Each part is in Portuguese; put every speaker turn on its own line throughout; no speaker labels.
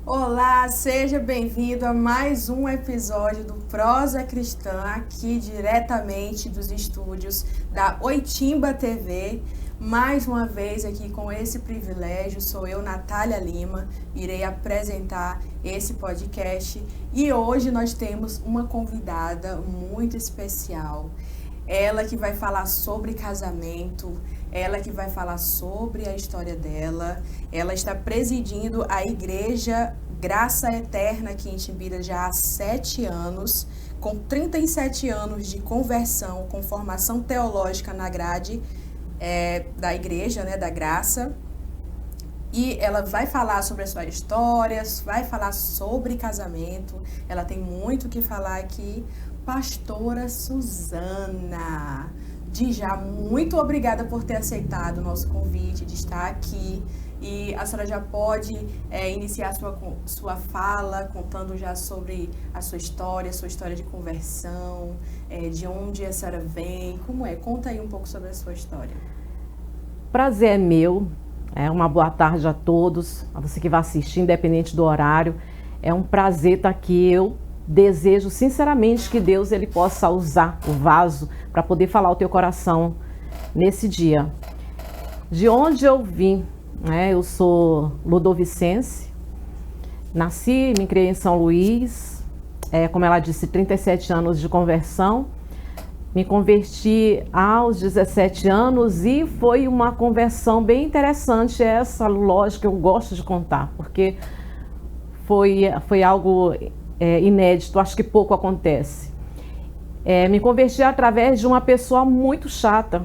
Olá, seja bem-vindo a mais um episódio do Prosa Cristã, aqui diretamente dos estúdios da Oitimba TV. Mais uma vez aqui com esse privilégio, sou eu, Natália Lima, irei apresentar esse podcast e hoje nós temos uma convidada muito especial. Ela que vai falar sobre casamento, ela que vai falar sobre a história dela. Ela está presidindo a Igreja Graça Eterna aqui em Timbira já há 7 anos, com 37 anos de conversão, com formação teológica na grade da Igreja, da Graça. E ela vai falar sobre a sua história, vai falar sobre casamento. Ela tem muito o que falar aqui. Pastora Suzana, já muito obrigada por ter aceitado o nosso convite de estar aqui. E a senhora já pode iniciar sua fala contando já sobre a sua história de conversão, de onde a senhora vem, como é? Conta aí um pouco sobre a sua história.
Prazer é meu, uma boa tarde a todos, a você que vai assistir, independente do horário. É um prazer estar aqui. Eu desejo sinceramente que Deus ele possa usar o vaso para poder falar ao teu coração nesse dia. De onde eu vim, eu sou ludovicense, nasci, me criei em São Luís, como ela disse, 37 anos de conversão. Me converti aos 17 anos e foi uma conversão bem interessante essa, lógico, eu gosto de contar, porque foi algo inédito, acho que pouco acontece. Me converti através de uma pessoa muito chata,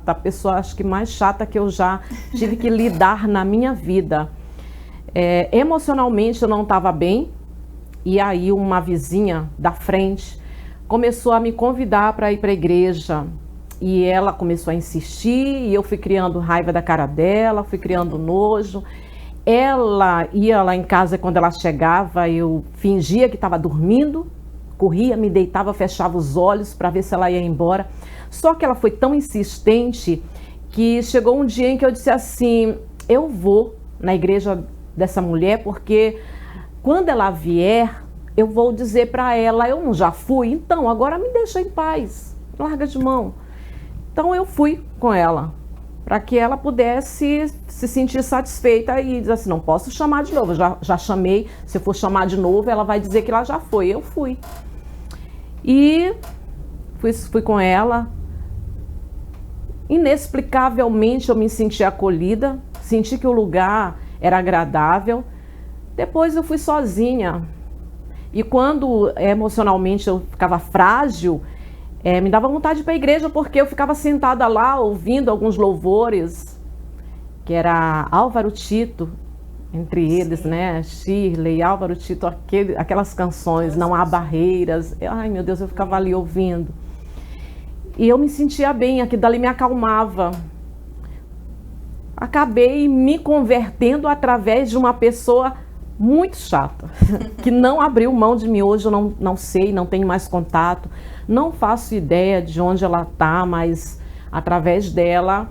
a pessoa acho que mais chata que eu já tive que lidar na minha vida. Emocionalmente eu não estava bem, e aí uma vizinha da frente começou a me convidar para ir para a igreja, e ela começou a insistir, e eu fui criando raiva da cara dela, fui criando nojo. Ela ia lá em casa, quando ela chegava, eu fingia que estava dormindo, corria, me deitava, fechava os olhos para ver se ela ia embora. Só que ela foi tão insistente que chegou um dia em que eu disse assim: eu vou na igreja dessa mulher, porque quando ela vier, eu vou dizer para ela, eu não já fui, então agora me deixa em paz, larga de mão. Então eu fui com ela, para que ela pudesse se sentir satisfeita e dizer assim, não posso chamar de novo, já chamei, se eu for chamar de novo, ela vai dizer que ela já foi. Eu fui. E fui com ela. Inexplicavelmente eu me senti acolhida, senti que o lugar era agradável. Depois eu fui sozinha. E quando emocionalmente eu ficava frágil, me dava vontade de ir para a igreja, porque eu ficava sentada lá ouvindo alguns louvores, que era Álvaro Tito, entre eles, Shirley, Álvaro Tito, aquelas canções, Não Há Barreiras. Ai meu Deus, eu ficava ali ouvindo. E eu me sentia bem, aquilo dali me acalmava. Acabei me convertendo através de uma pessoa muito chata, que não abriu mão de mim. Hoje eu não sei, não tenho mais contato, não faço ideia de onde ela está, mas através dela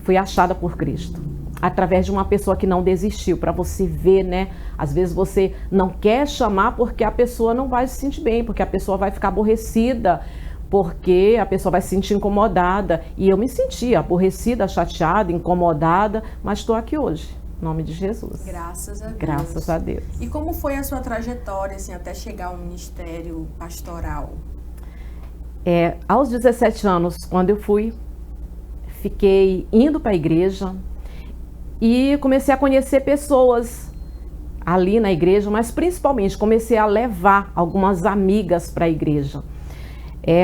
fui achada por Cristo, através de uma pessoa que não desistiu, para você ver, às vezes você não quer chamar porque a pessoa não vai se sentir bem, porque a pessoa vai ficar aborrecida, porque a pessoa vai se sentir incomodada, e eu me sentia aborrecida, chateada, incomodada, mas estou aqui hoje. Em nome de Jesus.
Graças a Deus.
Graças a Deus.
E como foi a sua trajetória, assim, até chegar ao ministério pastoral?
Aos 17 anos, quando eu fiquei indo para a igreja e comecei a conhecer pessoas ali na igreja, mas principalmente comecei a levar algumas amigas para a igreja.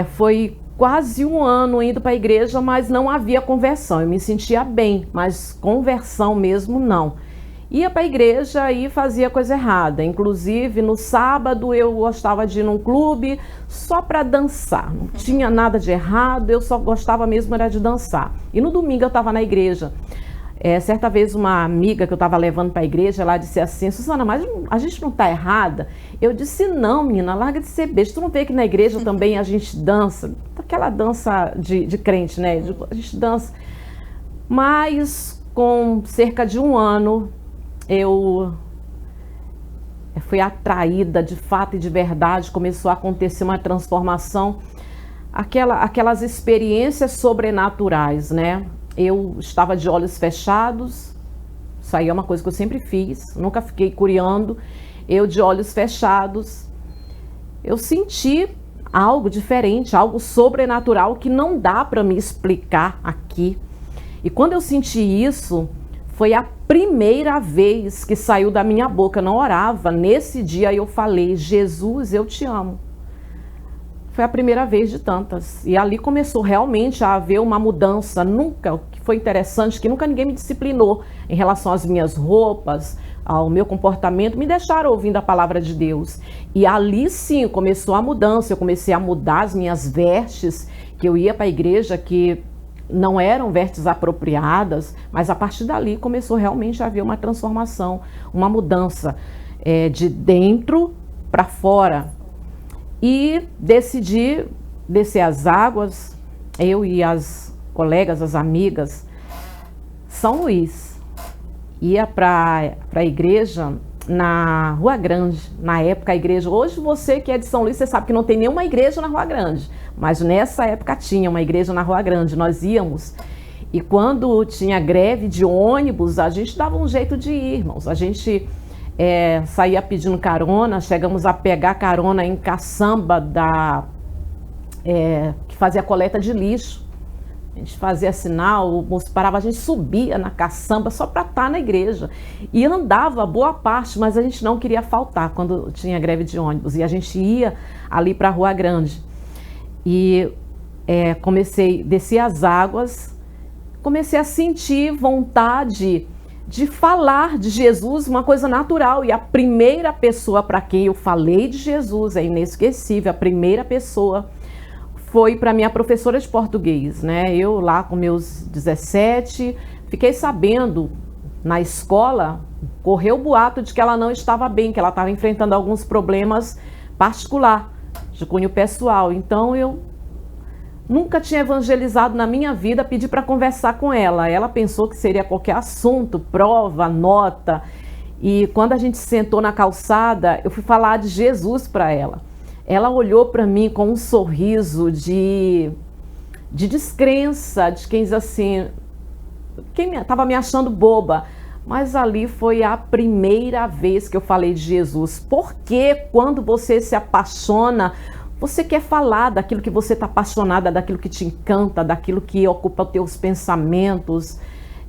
Foi quase um ano indo para a igreja, mas não havia conversão. Eu me sentia bem, mas conversão mesmo não. Ia para a igreja e fazia coisa errada. Inclusive, no sábado eu gostava de ir num clube só para dançar. Não tinha nada de errado, eu só gostava mesmo era de dançar. E no domingo eu estava na igreja. Certa vez uma amiga que eu estava levando para a igreja, ela disse assim: Suzana, mas a gente não está errada? Eu disse: não, menina, larga de ser besta. Tu não vê que na igreja também a gente dança? Aquela dança de crente, A gente dança. Mas com cerca de um ano, eu fui atraída de fato e de verdade, começou a acontecer uma transformação, aquelas experiências sobrenaturais, né? Eu estava de olhos fechados, isso aí é uma coisa que eu sempre fiz, nunca fiquei curiando, eu de olhos fechados, eu senti algo diferente, algo sobrenatural que não dá para me explicar aqui. E quando eu senti isso, foi a primeira vez que saiu da minha boca, eu não orava. Nesse dia eu falei, Jesus, eu te amo. Foi a primeira vez de tantas. E ali começou realmente a haver uma mudança. Nunca, o que foi interessante, que nunca ninguém me disciplinou em relação às minhas roupas, ao meu comportamento, me deixaram ouvindo a palavra de Deus. E ali sim começou a mudança, eu comecei a mudar as minhas vestes, que eu ia para a igreja, que não eram vestes apropriadas, mas a partir dali começou realmente a haver uma transformação, uma mudança de dentro para fora. E decidi descer as águas, eu e as colegas, as amigas, São Luís. Ia para a igreja na Rua Grande, na época a igreja, hoje você que é de São Luís, você sabe que não tem nenhuma igreja na Rua Grande, mas nessa época tinha uma igreja na Rua Grande, nós íamos, e quando tinha greve de ônibus, a gente dava um jeito de ir, irmãos, a gente saía pedindo carona, chegamos a pegar carona em caçamba que fazia coleta de lixo. A gente fazia sinal, o moço parava, a gente subia na caçamba só para estar na igreja. E andava boa parte, mas a gente não queria faltar quando tinha greve de ônibus. E a gente ia ali para a Rua Grande. E desci as águas, comecei a sentir vontade de falar de Jesus, uma coisa natural. E a primeira pessoa para quem eu falei de Jesus, é inesquecível, a primeira pessoa foi para minha professora de português, né? Eu lá com meus 17, fiquei sabendo na escola, correu o boato de que ela não estava bem, que ela estava enfrentando alguns problemas particulares, de cunho pessoal. Então eu nunca tinha evangelizado na minha vida, pedi para conversar com ela. Ela pensou que seria qualquer assunto, prova, nota. E quando a gente sentou na calçada, eu fui falar de Jesus para ela. Ela olhou para mim com um sorriso de descrença, de quem diz assim, quem estava me achando boba. Mas ali foi a primeira vez que eu falei de Jesus. Porque quando você se apaixona, você quer falar daquilo que você está apaixonada, daquilo que te encanta, daquilo que ocupa os teus pensamentos.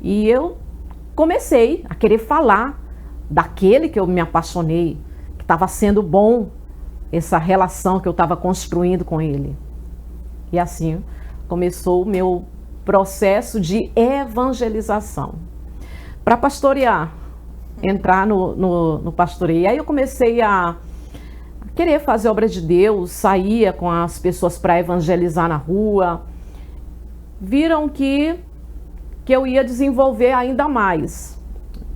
E eu comecei a querer falar daquele que eu me apaixonei, que estava sendo bom, essa relação que eu estava construindo com ele. E assim começou o meu processo de evangelização. Para pastorear, entrar no pastoreio. E aí eu comecei a querer fazer obra de Deus, saía com as pessoas para evangelizar na rua. Viram que eu ia desenvolver ainda mais.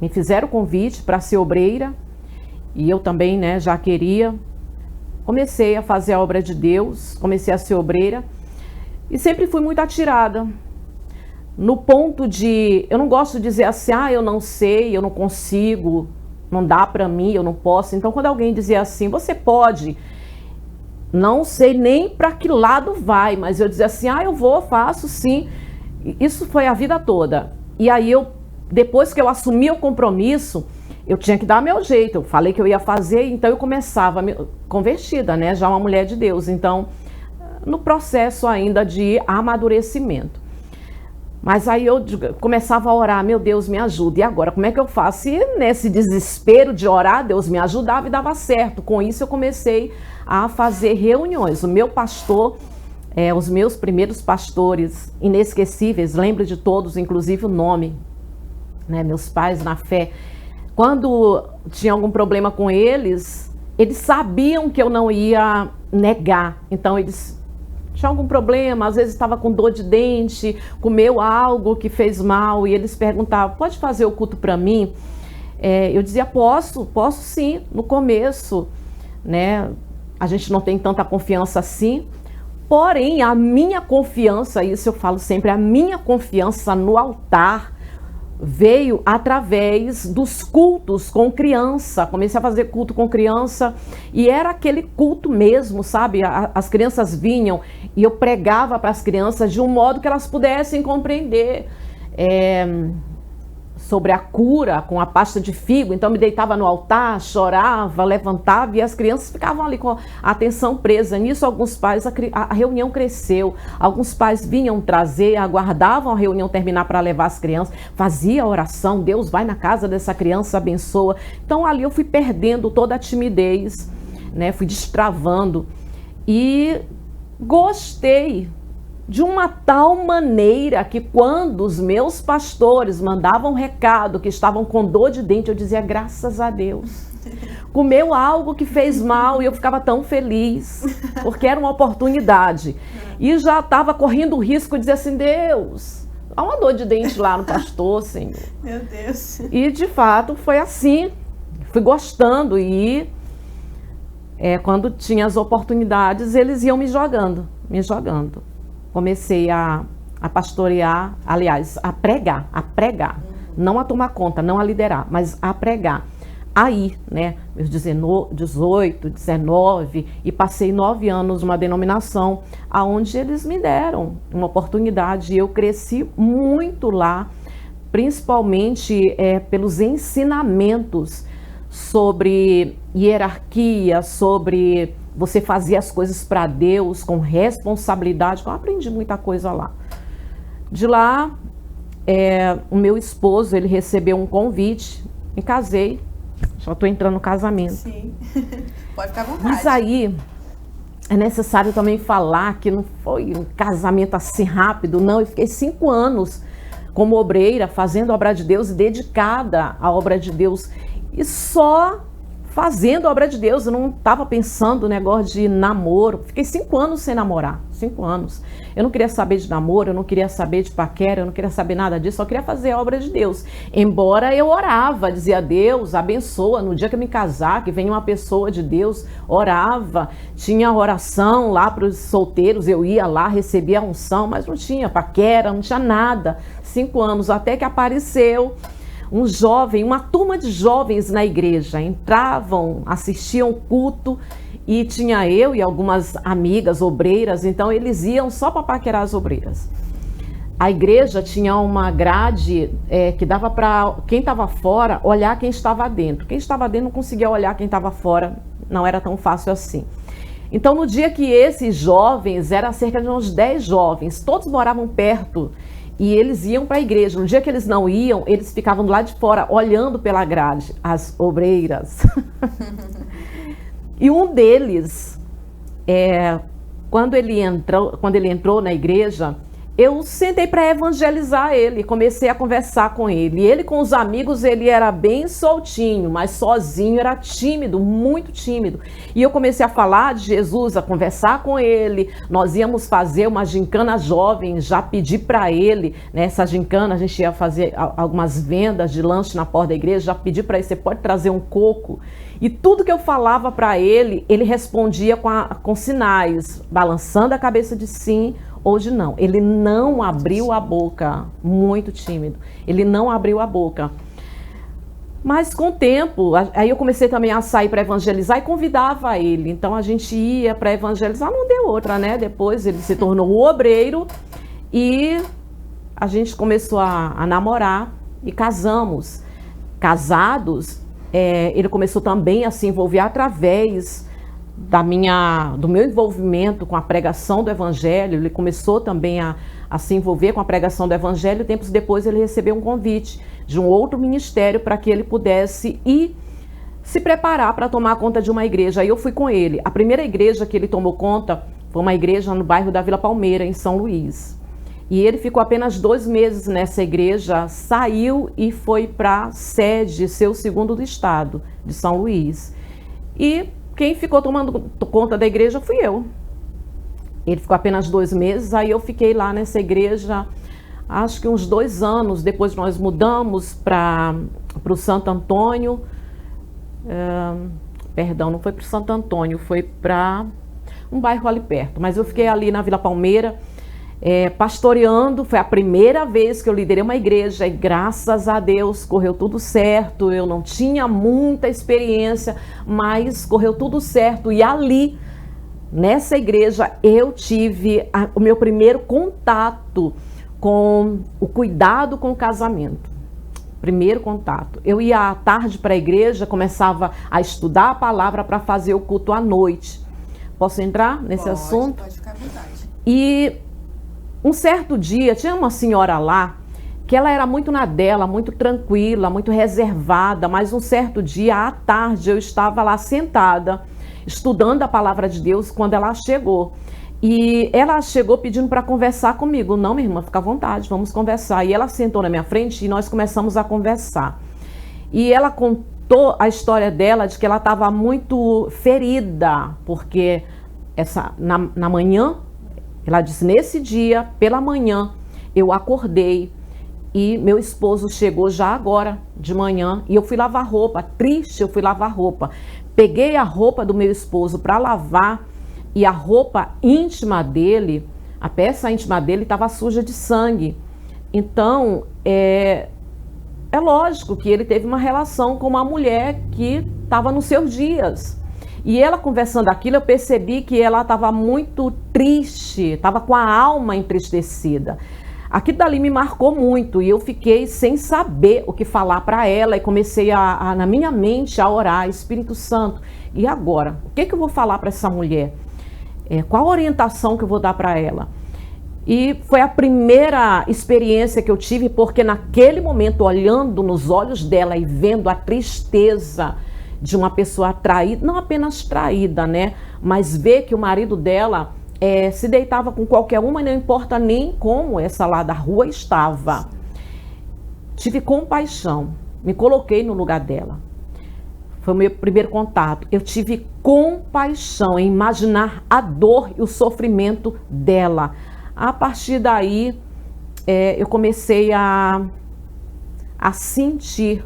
Me fizeram o convite para ser obreira, e eu também, né, já queria. Comecei a fazer a obra de Deus, comecei a ser obreira e sempre fui muito atirada. No ponto de, eu não gosto de dizer assim, eu não sei, eu não consigo, não dá para mim, eu não posso. Então quando alguém dizia assim, você pode, não sei nem para que lado vai, mas eu dizia assim, eu vou, faço sim. Isso foi a vida toda. E aí depois que eu assumi o compromisso, eu tinha que dar meu jeito, eu falei que eu ia fazer, então eu começava convertida, né, já uma mulher de Deus, então no processo ainda de amadurecimento. Mas aí eu começava a orar, meu Deus, me ajuda, e agora como é que eu faço? E nesse desespero de orar, Deus me ajudava e dava certo. Com isso eu comecei a fazer reuniões. O meu pastor, os meus primeiros pastores inesquecíveis, lembro de todos, inclusive o nome, né, meus pais na fé. Quando tinha algum problema com eles sabiam que eu não ia negar. Então eles tinham algum problema, às vezes estava com dor de dente, comeu algo que fez mal, e eles perguntavam, pode fazer o culto para mim? Eu dizia, posso sim. No começo, né, a gente não tem tanta confiança assim, porém a minha confiança, isso eu falo sempre, a minha confiança no altar, veio através dos cultos com criança. Comecei a fazer culto com criança e era aquele culto mesmo, sabe? As crianças vinham e eu pregava para as crianças de um modo que elas pudessem compreender sobre a cura com a pasta de figo. Então me deitava no altar, chorava, levantava e as crianças ficavam ali com a atenção presa. Nisso alguns pais, a reunião cresceu, alguns pais vinham trazer, aguardavam a reunião terminar para levar as crianças, fazia a oração, Deus vai na casa dessa criança, abençoa. Então ali eu fui perdendo toda a timidez, né? Fui destravando e gostei de uma tal maneira que quando os meus pastores mandavam recado que estavam com dor de dente, eu dizia, graças a Deus. Comeu algo que fez mal e eu ficava tão feliz, porque era uma oportunidade. E já estava correndo o risco de dizer assim, Deus, há uma dor de dente lá no pastor, Senhor.
Meu Deus.
E de fato foi assim, fui gostando e quando tinha as oportunidades, eles iam me jogando. Comecei a pastorear, aliás, a pregar, não a tomar conta, não a liderar, mas a pregar. Aí, né, meus 18, 19, e passei 9 anos numa denominação onde eles me deram uma oportunidade e eu cresci muito lá, principalmente pelos ensinamentos sobre hierarquia, sobre você fazer as coisas para Deus com responsabilidade. Eu aprendi muita coisa lá. De lá, o meu esposo, ele recebeu um convite, me casei, já estou entrando no casamento.
Sim, pode ficar à vontade.
Mas aí, é necessário também falar que não foi um casamento assim rápido, não. Eu fiquei 5 anos como obreira, fazendo a obra de Deus e dedicada à obra de Deus. E só fazendo a obra de Deus, eu não estava pensando no negócio de namoro. Fiquei 5 anos sem namorar, 5 anos. Eu não queria saber de namoro, eu não queria saber de paquera, eu não queria saber nada disso, só queria fazer a obra de Deus. Embora eu orava, dizia, Deus, abençoa, no dia que eu me casar, que venha uma pessoa de Deus, orava. Tinha oração lá para os solteiros, eu ia lá, recebia a unção, mas não tinha paquera, não tinha nada. 5 anos, até que apareceu um jovem, uma turma de jovens na igreja, entravam, assistiam o culto e tinha eu e algumas amigas obreiras, então eles iam só para paquerar as obreiras. A igreja tinha uma grade que dava para quem estava fora olhar quem estava dentro. Quem estava dentro não conseguia olhar quem estava fora, não era tão fácil assim. Então no dia que esses jovens, era cerca de uns 10 jovens, todos moravam perto, e eles iam para a igreja. No dia que eles não iam, eles ficavam do lado de fora, olhando pela grade, as obreiras. E um deles, quando ele entrou na igreja, eu sentei para evangelizar ele, comecei a conversar com ele. E ele com os amigos, ele era bem soltinho, mas sozinho era tímido, muito tímido. E eu comecei a falar de Jesus, a conversar com ele. Nós íamos fazer uma gincana jovem, já pedi para ele, nessa gincana a gente ia fazer algumas vendas de lanche na porta da igreja, já pedi para ele, você pode trazer um coco? E tudo que eu falava para ele, ele respondia com sinais, balançando a cabeça de sim ou de não. Ele não abriu a boca, muito tímido. Ele não abriu a boca. Mas com o tempo, aí eu comecei também a sair para evangelizar e convidava ele. Então a gente ia para evangelizar, não deu outra, né? Depois ele se tornou um obreiro e a gente começou a namorar e casamos. Casados, ele começou também a se envolver através do meu envolvimento com a pregação do evangelho. Ele começou também a se envolver com a pregação do evangelho. Tempos depois ele recebeu um convite de um outro ministério para que ele pudesse ir se preparar para tomar conta de uma igreja. Aí eu fui com ele. A primeira igreja que ele tomou conta foi uma igreja no bairro da Vila Palmeira, em São Luís. E ele ficou apenas 2 meses nessa igreja, saiu e foi para a sede, seu segundo do estado, de São Luís. E quem ficou tomando conta da igreja fui eu. Ele ficou apenas 2 meses, aí eu fiquei lá nessa igreja, acho que uns 2 anos. Depois nós mudamos para o Santo Antônio. Perdão, não foi para o Santo Antônio, foi para um bairro ali perto. Mas eu fiquei ali na Vila Palmeira. pastoreando. Foi a primeira vez que eu liderei uma igreja e graças a Deus correu tudo certo. Eu não tinha muita experiência, mas correu tudo certo. E ali, nessa igreja, eu tive o meu primeiro contato com o cuidado com o casamento. Primeiro contato. Eu ia à tarde para a igreja, começava a estudar a palavra para fazer o culto à noite. Posso entrar nesse assunto?
Pode ficar à vontade.
E um certo dia, tinha uma senhora lá, que ela era muito na dela, muito tranquila, muito reservada, mas um certo dia, à tarde, eu estava lá sentada, estudando a palavra de Deus, quando ela chegou. E ela chegou pedindo para conversar comigo. Não, minha irmã, fica à vontade, vamos conversar. E ela sentou na minha frente e nós começamos a conversar. E ela contou a história dela, de que ela estava muito ferida, porque na manhã, ela disse, nesse dia, pela manhã, eu acordei e meu esposo chegou já agora, de manhã, e eu fui lavar roupa, triste, eu fui lavar roupa. Peguei a roupa do meu esposo para lavar, e a roupa íntima dele, a peça íntima dele estava suja de sangue. Então, é lógico que ele teve uma relação com uma mulher que estava nos seus dias. E ela conversando aquilo, eu percebi que ela estava muito triste, estava com a alma entristecida. Aquilo dali me marcou muito e eu fiquei sem saber o que falar para ela e comecei na minha mente a orar, Espírito Santo, e agora? O que eu vou falar para essa mulher? Qual a orientação que eu vou dar para ela? E foi a primeira experiência que eu tive, porque naquele momento, olhando nos olhos dela e vendo a tristeza de uma pessoa traída, não apenas traída, né? Mas ver que o marido dela se deitava com qualquer uma, não importa nem como essa lá da rua estava. Tive compaixão, me coloquei no lugar dela. Foi o meu primeiro contato. Eu tive compaixão em imaginar a dor e o sofrimento dela. A partir daí, eu comecei a sentir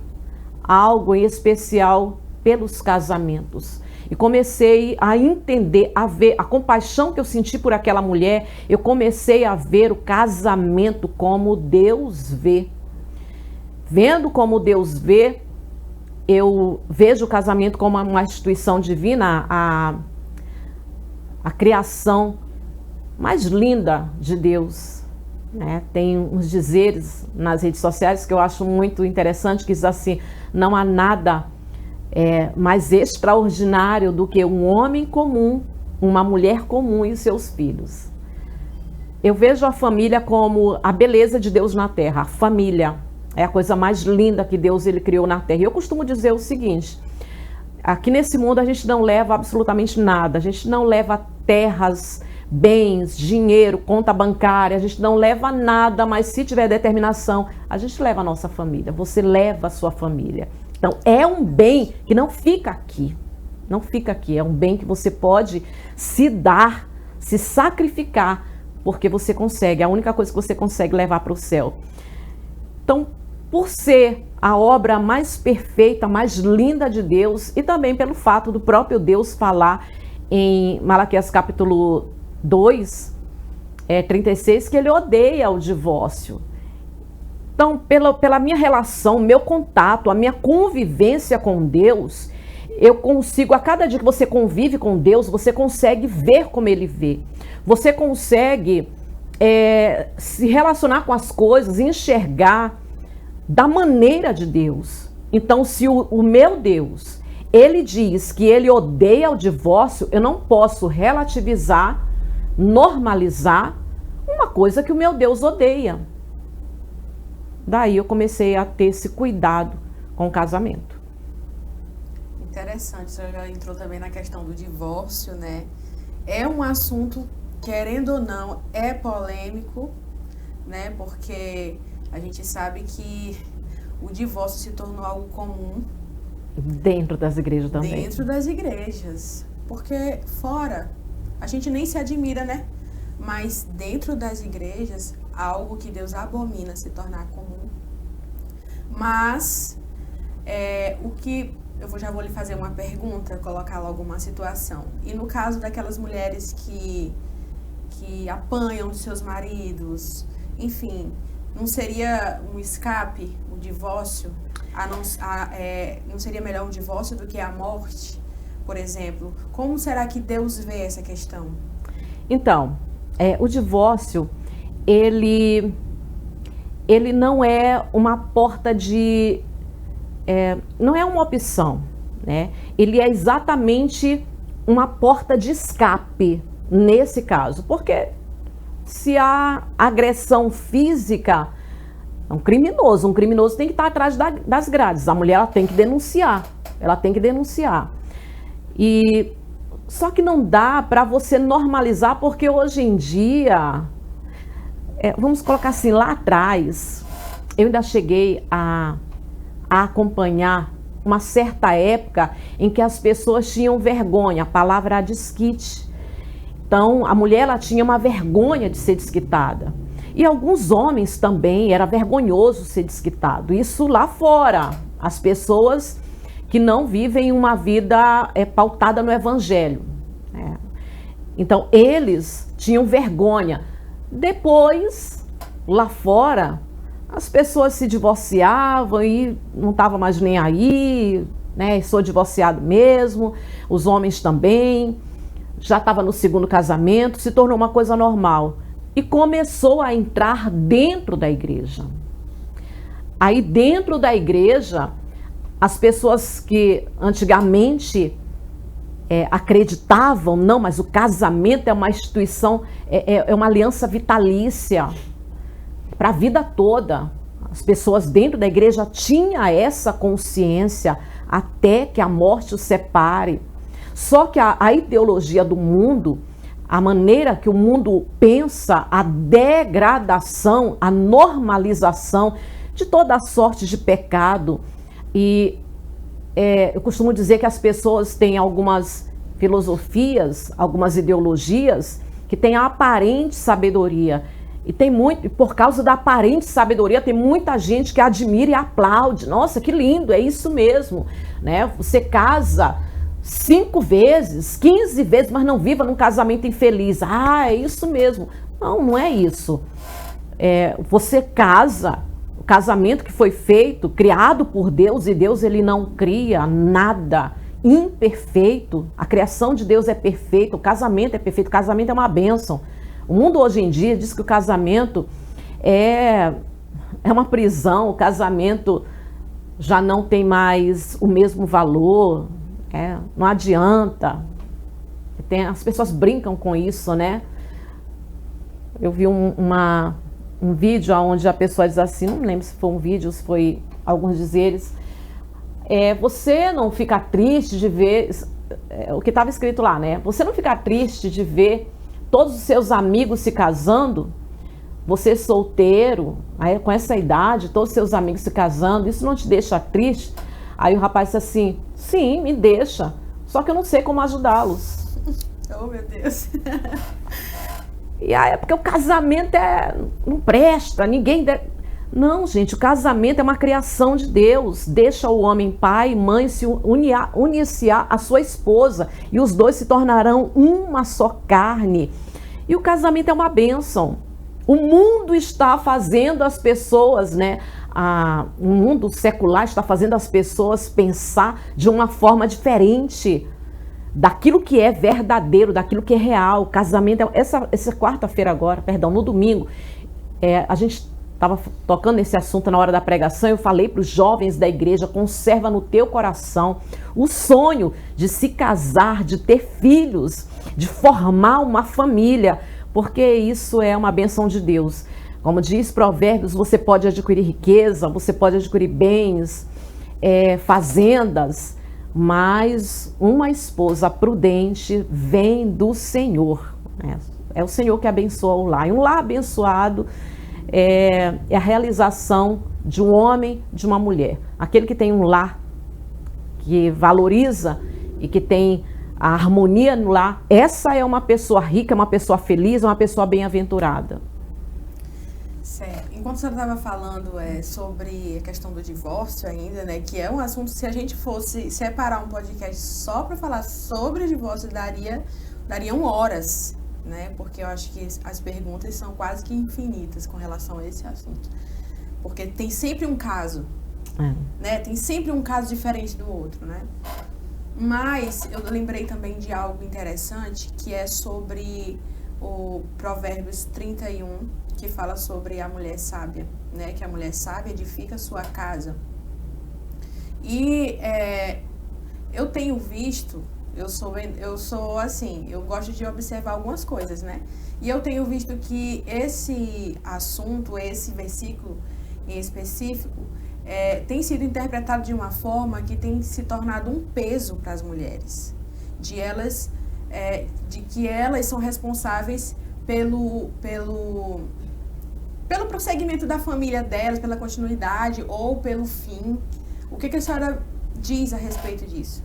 algo em especial pelos casamentos. E comecei a entender, a ver a compaixão que eu senti por aquela mulher. Eu comecei a ver o casamento como Deus vê. Vendo como Deus vê, eu vejo o casamento como uma instituição divina, a criação mais linda de Deus, né? Tem uns dizeres nas redes sociais que eu acho muito interessante, que diz assim, não há nada mais extraordinário do que um homem comum, uma mulher comum e seus filhos. Eu vejo a família como a beleza de Deus na terra, a família. É a coisa mais linda que Deus ele criou na terra. E eu costumo dizer o seguinte, aqui nesse mundo a gente não leva absolutamente nada, a gente não leva terras, bens, dinheiro, conta bancária, a gente não leva nada, mas se tiver determinação, a gente leva a nossa família, você leva a sua família. Então é um bem que não fica aqui, não fica aqui, é um bem que você pode se dar, se sacrificar, porque você consegue, é a única coisa que você consegue levar para o céu. Então, por ser a obra mais perfeita, mais linda de Deus, e também pelo fato do próprio Deus falar em Malaquias capítulo 2, 36, que ele odeia o divórcio. Então, pela minha relação, meu contato, a minha convivência com Deus, eu consigo, a cada dia que você convive com Deus, você consegue ver como Ele vê. Você consegue se relacionar com as coisas, enxergar da maneira de Deus. Então, se o meu Deus, ele diz que ele odeia o divórcio, eu não posso relativizar, normalizar uma coisa que o meu Deus odeia. Daí eu comecei a ter esse cuidado com o casamento.
Interessante, você já entrou também na questão do divórcio, né? É um assunto, querendo ou não, é polêmico, né? Porque a gente sabe que o divórcio se tornou algo comum.
Dentro das igrejas também.
Dentro das igrejas. Porque fora, a gente nem se admira, né? Mas dentro das igrejas, algo que Deus abomina se tornar comum. Mas, já vou lhe fazer uma pergunta, colocar logo uma situação. E no caso daquelas mulheres que que apanham dos seus maridos, enfim, não seria um escape, o divórcio? Não seria melhor um divórcio do que a morte, por exemplo? Como será que Deus vê essa questão?
Então, o divórcio, ele não é uma porta de... não é uma opção, né? Ele é exatamente uma porta de escape nesse caso. Porque se há agressão física, um criminoso tem que estar atrás das grades. A mulher, ela tem que denunciar. Só que não dá para você normalizar, porque hoje em dia, vamos colocar assim, lá atrás, eu ainda cheguei a acompanhar uma certa época em que as pessoas tinham vergonha, a palavra era desquite. Então, a mulher, ela tinha uma vergonha de ser desquitada. E alguns homens também, era vergonhoso ser desquitado. Isso lá fora, as pessoas que não vivem uma vida pautada no evangelho. Então, eles tinham vergonha. Depois, lá fora, as pessoas se divorciavam e não estavam mais nem aí, né? Sou divorciado mesmo, os homens também, já estava no segundo casamento, se tornou uma coisa normal. E começou a entrar dentro da igreja. Aí dentro da igreja, as pessoas que antigamente acreditavam, não, mas o casamento é uma instituição, é uma aliança vitalícia para a vida toda. As pessoas dentro da igreja tinham essa consciência até que a morte os separe. Só que a ideologia do mundo, a maneira que o mundo pensa, a degradação, a normalização de toda sorte de pecado. E eu costumo dizer que as pessoas têm algumas filosofias, algumas ideologias que têm a aparente sabedoria. E por causa da aparente sabedoria, tem muita gente que admira e aplaude. Nossa, que lindo, é isso mesmo, né? Você casa 5 vezes, 15 vezes, mas não viva num casamento infeliz. Ah, é isso mesmo. Não, não é isso. Você casa, o casamento que foi feito, criado por Deus, e Deus, ele não cria nada imperfeito. A criação de Deus é perfeita, o casamento é perfeito, o casamento é uma bênção. O mundo hoje em dia diz que o casamento é uma prisão, o casamento já não tem mais o mesmo valor, não adianta. As pessoas brincam com isso, né? Eu vi um vídeo onde a pessoa diz assim, não lembro se foi um vídeo, se foi alguns dizeres, você não fica triste de ver, o que estava escrito lá, né? Você não fica triste de ver todos os seus amigos se casando, você solteiro, com essa idade, todos os seus amigos se casando, isso não te deixa triste? Aí o rapaz disse assim, sim, me deixa, só que eu não sei como ajudá-los.
Oh, meu Deus.
E aí é porque o casamento não presta, ninguém... Não, gente, o casamento é uma criação de Deus. Deixa o homem, pai e mãe, se unir-se à sua esposa, e os dois se tornarão uma só carne. E o casamento é uma bênção. O mundo está fazendo as pessoas, né? O mundo secular está fazendo as pessoas pensar de uma forma diferente daquilo que é verdadeiro, daquilo que é real. O casamento, essa quarta-feira agora, perdão, no domingo, a gente estava tocando nesse assunto na hora da pregação. Eu falei para os jovens da igreja, conserva no teu coração o sonho de se casar, de ter filhos, de formar uma família, porque isso é uma bênção de Deus. Como diz Provérbios, você pode adquirir riqueza, você pode adquirir bens, fazendas, mas uma esposa prudente vem do Senhor. É o Senhor que abençoa o lar. E um lar abençoado é a realização de um homem, de uma mulher. Aquele que tem um lar que valoriza e que tem a harmonia no lar, essa é uma pessoa rica, uma pessoa feliz, uma pessoa bem-aventurada.
Certo. Enquanto a senhora estava falando sobre a questão do divórcio ainda, né, que é um assunto, se a gente fosse separar um podcast só para falar sobre o divórcio, dariam horas. né? Porque eu acho que as perguntas são quase que infinitas com relação a esse assunto. Porque tem sempre um caso, né? Tem sempre um caso diferente do outro, né? Mas eu lembrei também de algo interessante, que é sobre o Provérbios 31, que fala sobre a mulher sábia, né? Que a mulher sábia edifica sua casa. E eu tenho visto, eu sou assim, eu gosto de observar algumas coisas, né? E eu tenho visto que esse assunto, esse versículo em específico, tem sido interpretado de uma forma que tem se tornado um peso para as mulheres, de que elas são responsáveis pelo prosseguimento da família delas, pela continuidade ou pelo fim. O que a senhora diz a respeito disso?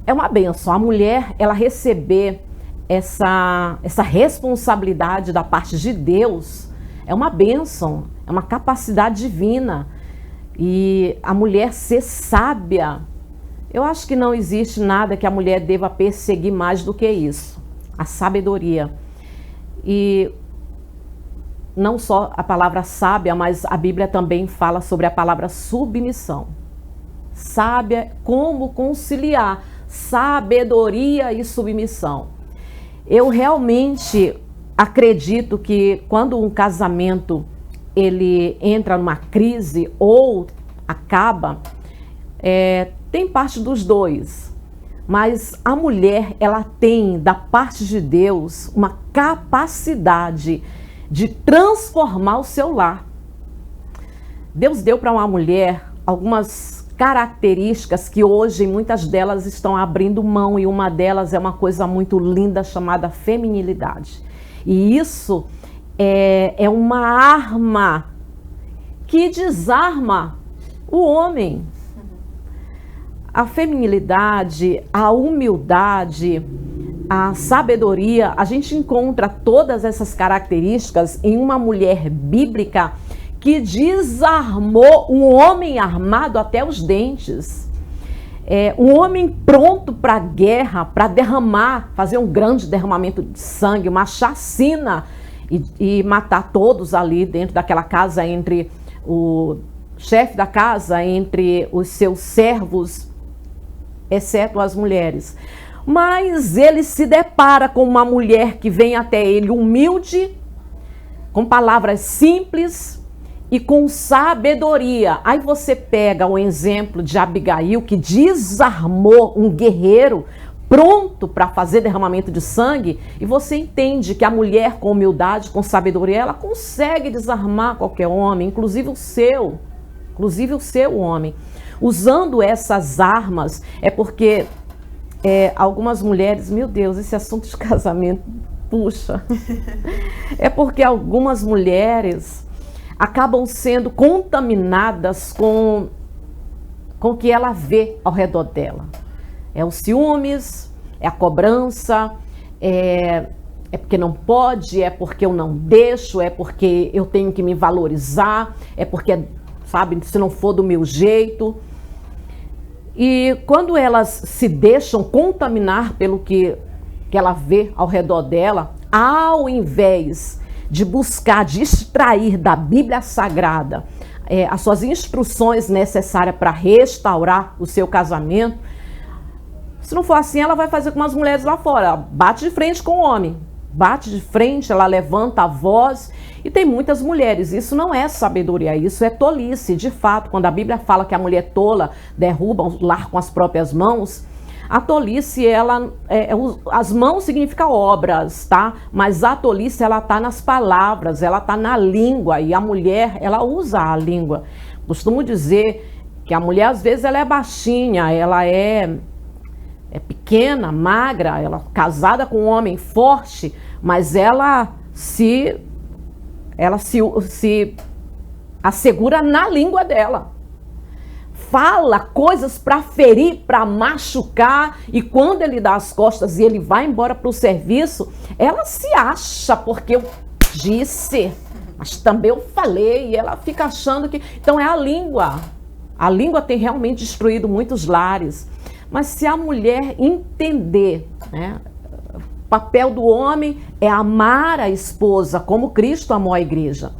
É uma bênção a mulher, ela receber essa responsabilidade da parte de Deus. É uma bênção, é uma capacidade divina. E a mulher ser sábia, eu acho que não existe nada que a mulher deva perseguir mais do que isso, a sabedoria. E não só a palavra sábia, mas a Bíblia também fala sobre a palavra submissão. Sábia, como conciliar sabedoria e submissão. Eu realmente acredito que quando um casamento ele entra numa crise ou acaba, tem parte dos dois, mas a mulher ela tem da parte de Deus uma capacidade de transformar o seu lar. Deus deu para uma mulher algumas características que hoje muitas delas estão abrindo mão, e uma delas é uma coisa muito linda chamada feminilidade. E isso é uma arma que desarma o homem. A feminilidade, a humildade, a sabedoria, a gente encontra todas essas características em uma mulher bíblica que desarmou um homem armado até os dentes. Um homem pronto para a guerra, para derramar, fazer um grande derramamento de sangue, uma chacina e matar todos ali dentro daquela casa, entre o chefe da casa, entre os seus servos, exceto as mulheres. Mas ele se depara com uma mulher que vem até ele humilde, com palavras simples e com sabedoria. Aí você pega o exemplo de Abigail, que desarmou um guerreiro pronto para fazer derramamento de sangue, e você entende que a mulher com humildade, com sabedoria, ela consegue desarmar qualquer homem, inclusive o seu homem. Usando essas armas, porque algumas mulheres, meu Deus, esse assunto de casamento, puxa, é porque algumas mulheres acabam sendo contaminadas com o que ela vê ao redor dela. É os ciúmes, é a cobrança, é porque não pode, é porque eu não deixo, é porque eu tenho que me valorizar, é porque, sabe, se não for do meu jeito. E quando elas se deixam contaminar pelo que ela vê ao redor dela, ao invés de buscar, de extrair da Bíblia Sagrada as suas instruções necessárias para restaurar o seu casamento, se não for assim, ela vai fazer como as mulheres lá fora, ela bate de frente com o homem, bate de frente, ela levanta a voz. E tem muitas mulheres, isso não é sabedoria, isso é tolice. De fato, quando a Bíblia fala que a mulher tola derruba o lar com as próprias mãos, a tolice, as mãos significa obras, tá? Mas a tolice, ela tá nas palavras, ela tá na língua, e a mulher, ela usa a língua. Costumo dizer que a mulher, às vezes, ela é baixinha, ela é pequena, magra, ela é casada com um homem forte, mas ela se assegura na língua dela. Fala coisas para ferir, para machucar, e quando ele dá as costas e ele vai embora para o serviço, ela se acha, porque eu disse, mas também eu falei, e ela fica achando que... Então é a língua. A língua tem realmente destruído muitos lares. Mas se a mulher entender, né, papel do homem é amar a esposa como Cristo amou a igreja.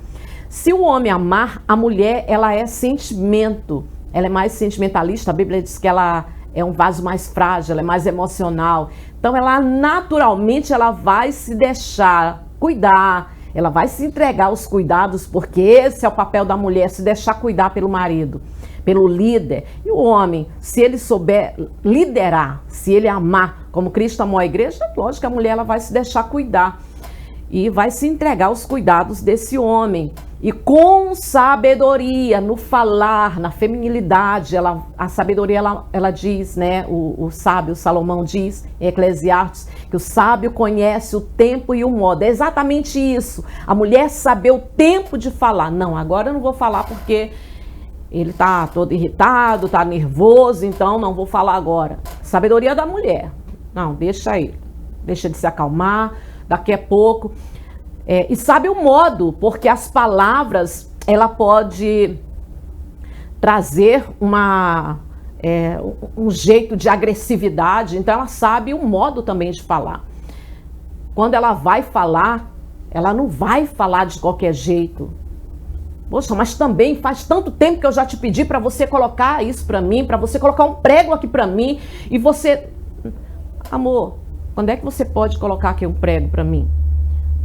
Se o homem amar, a mulher, ela é sentimento, ela é mais sentimentalista, a Bíblia diz que ela é um vaso mais frágil, ela é mais emocional. Então ela naturalmente ela vai se deixar cuidar, ela vai se entregar aos cuidados, porque esse é o papel da mulher, se deixar cuidar pelo marido, pelo líder. E o homem, se ele souber liderar, se ele amar como Cristo amou a igreja, lógico que a mulher ela vai se deixar cuidar e vai se entregar aos cuidados desse homem. E com sabedoria, no falar, na feminilidade, a sabedoria, ela diz, né? O sábio Salomão diz em Eclesiastes que o sábio conhece o tempo e o modo. É exatamente isso. A mulher saber o tempo de falar. Não, agora eu não vou falar porque ele tá todo irritado, tá nervoso, então não vou falar agora. Sabedoria da mulher. Não, deixa aí. Deixa de se acalmar, daqui a pouco. E sabe o modo, porque as palavras, ela pode trazer um jeito de agressividade, então ela sabe o modo também de falar. Quando ela vai falar, ela não vai falar de qualquer jeito. Poxa, mas também faz tanto tempo que eu já te pedi para você colocar isso para mim, para você colocar um prego aqui para mim, e você... Amor, quando é que você pode colocar aqui um prego para mim?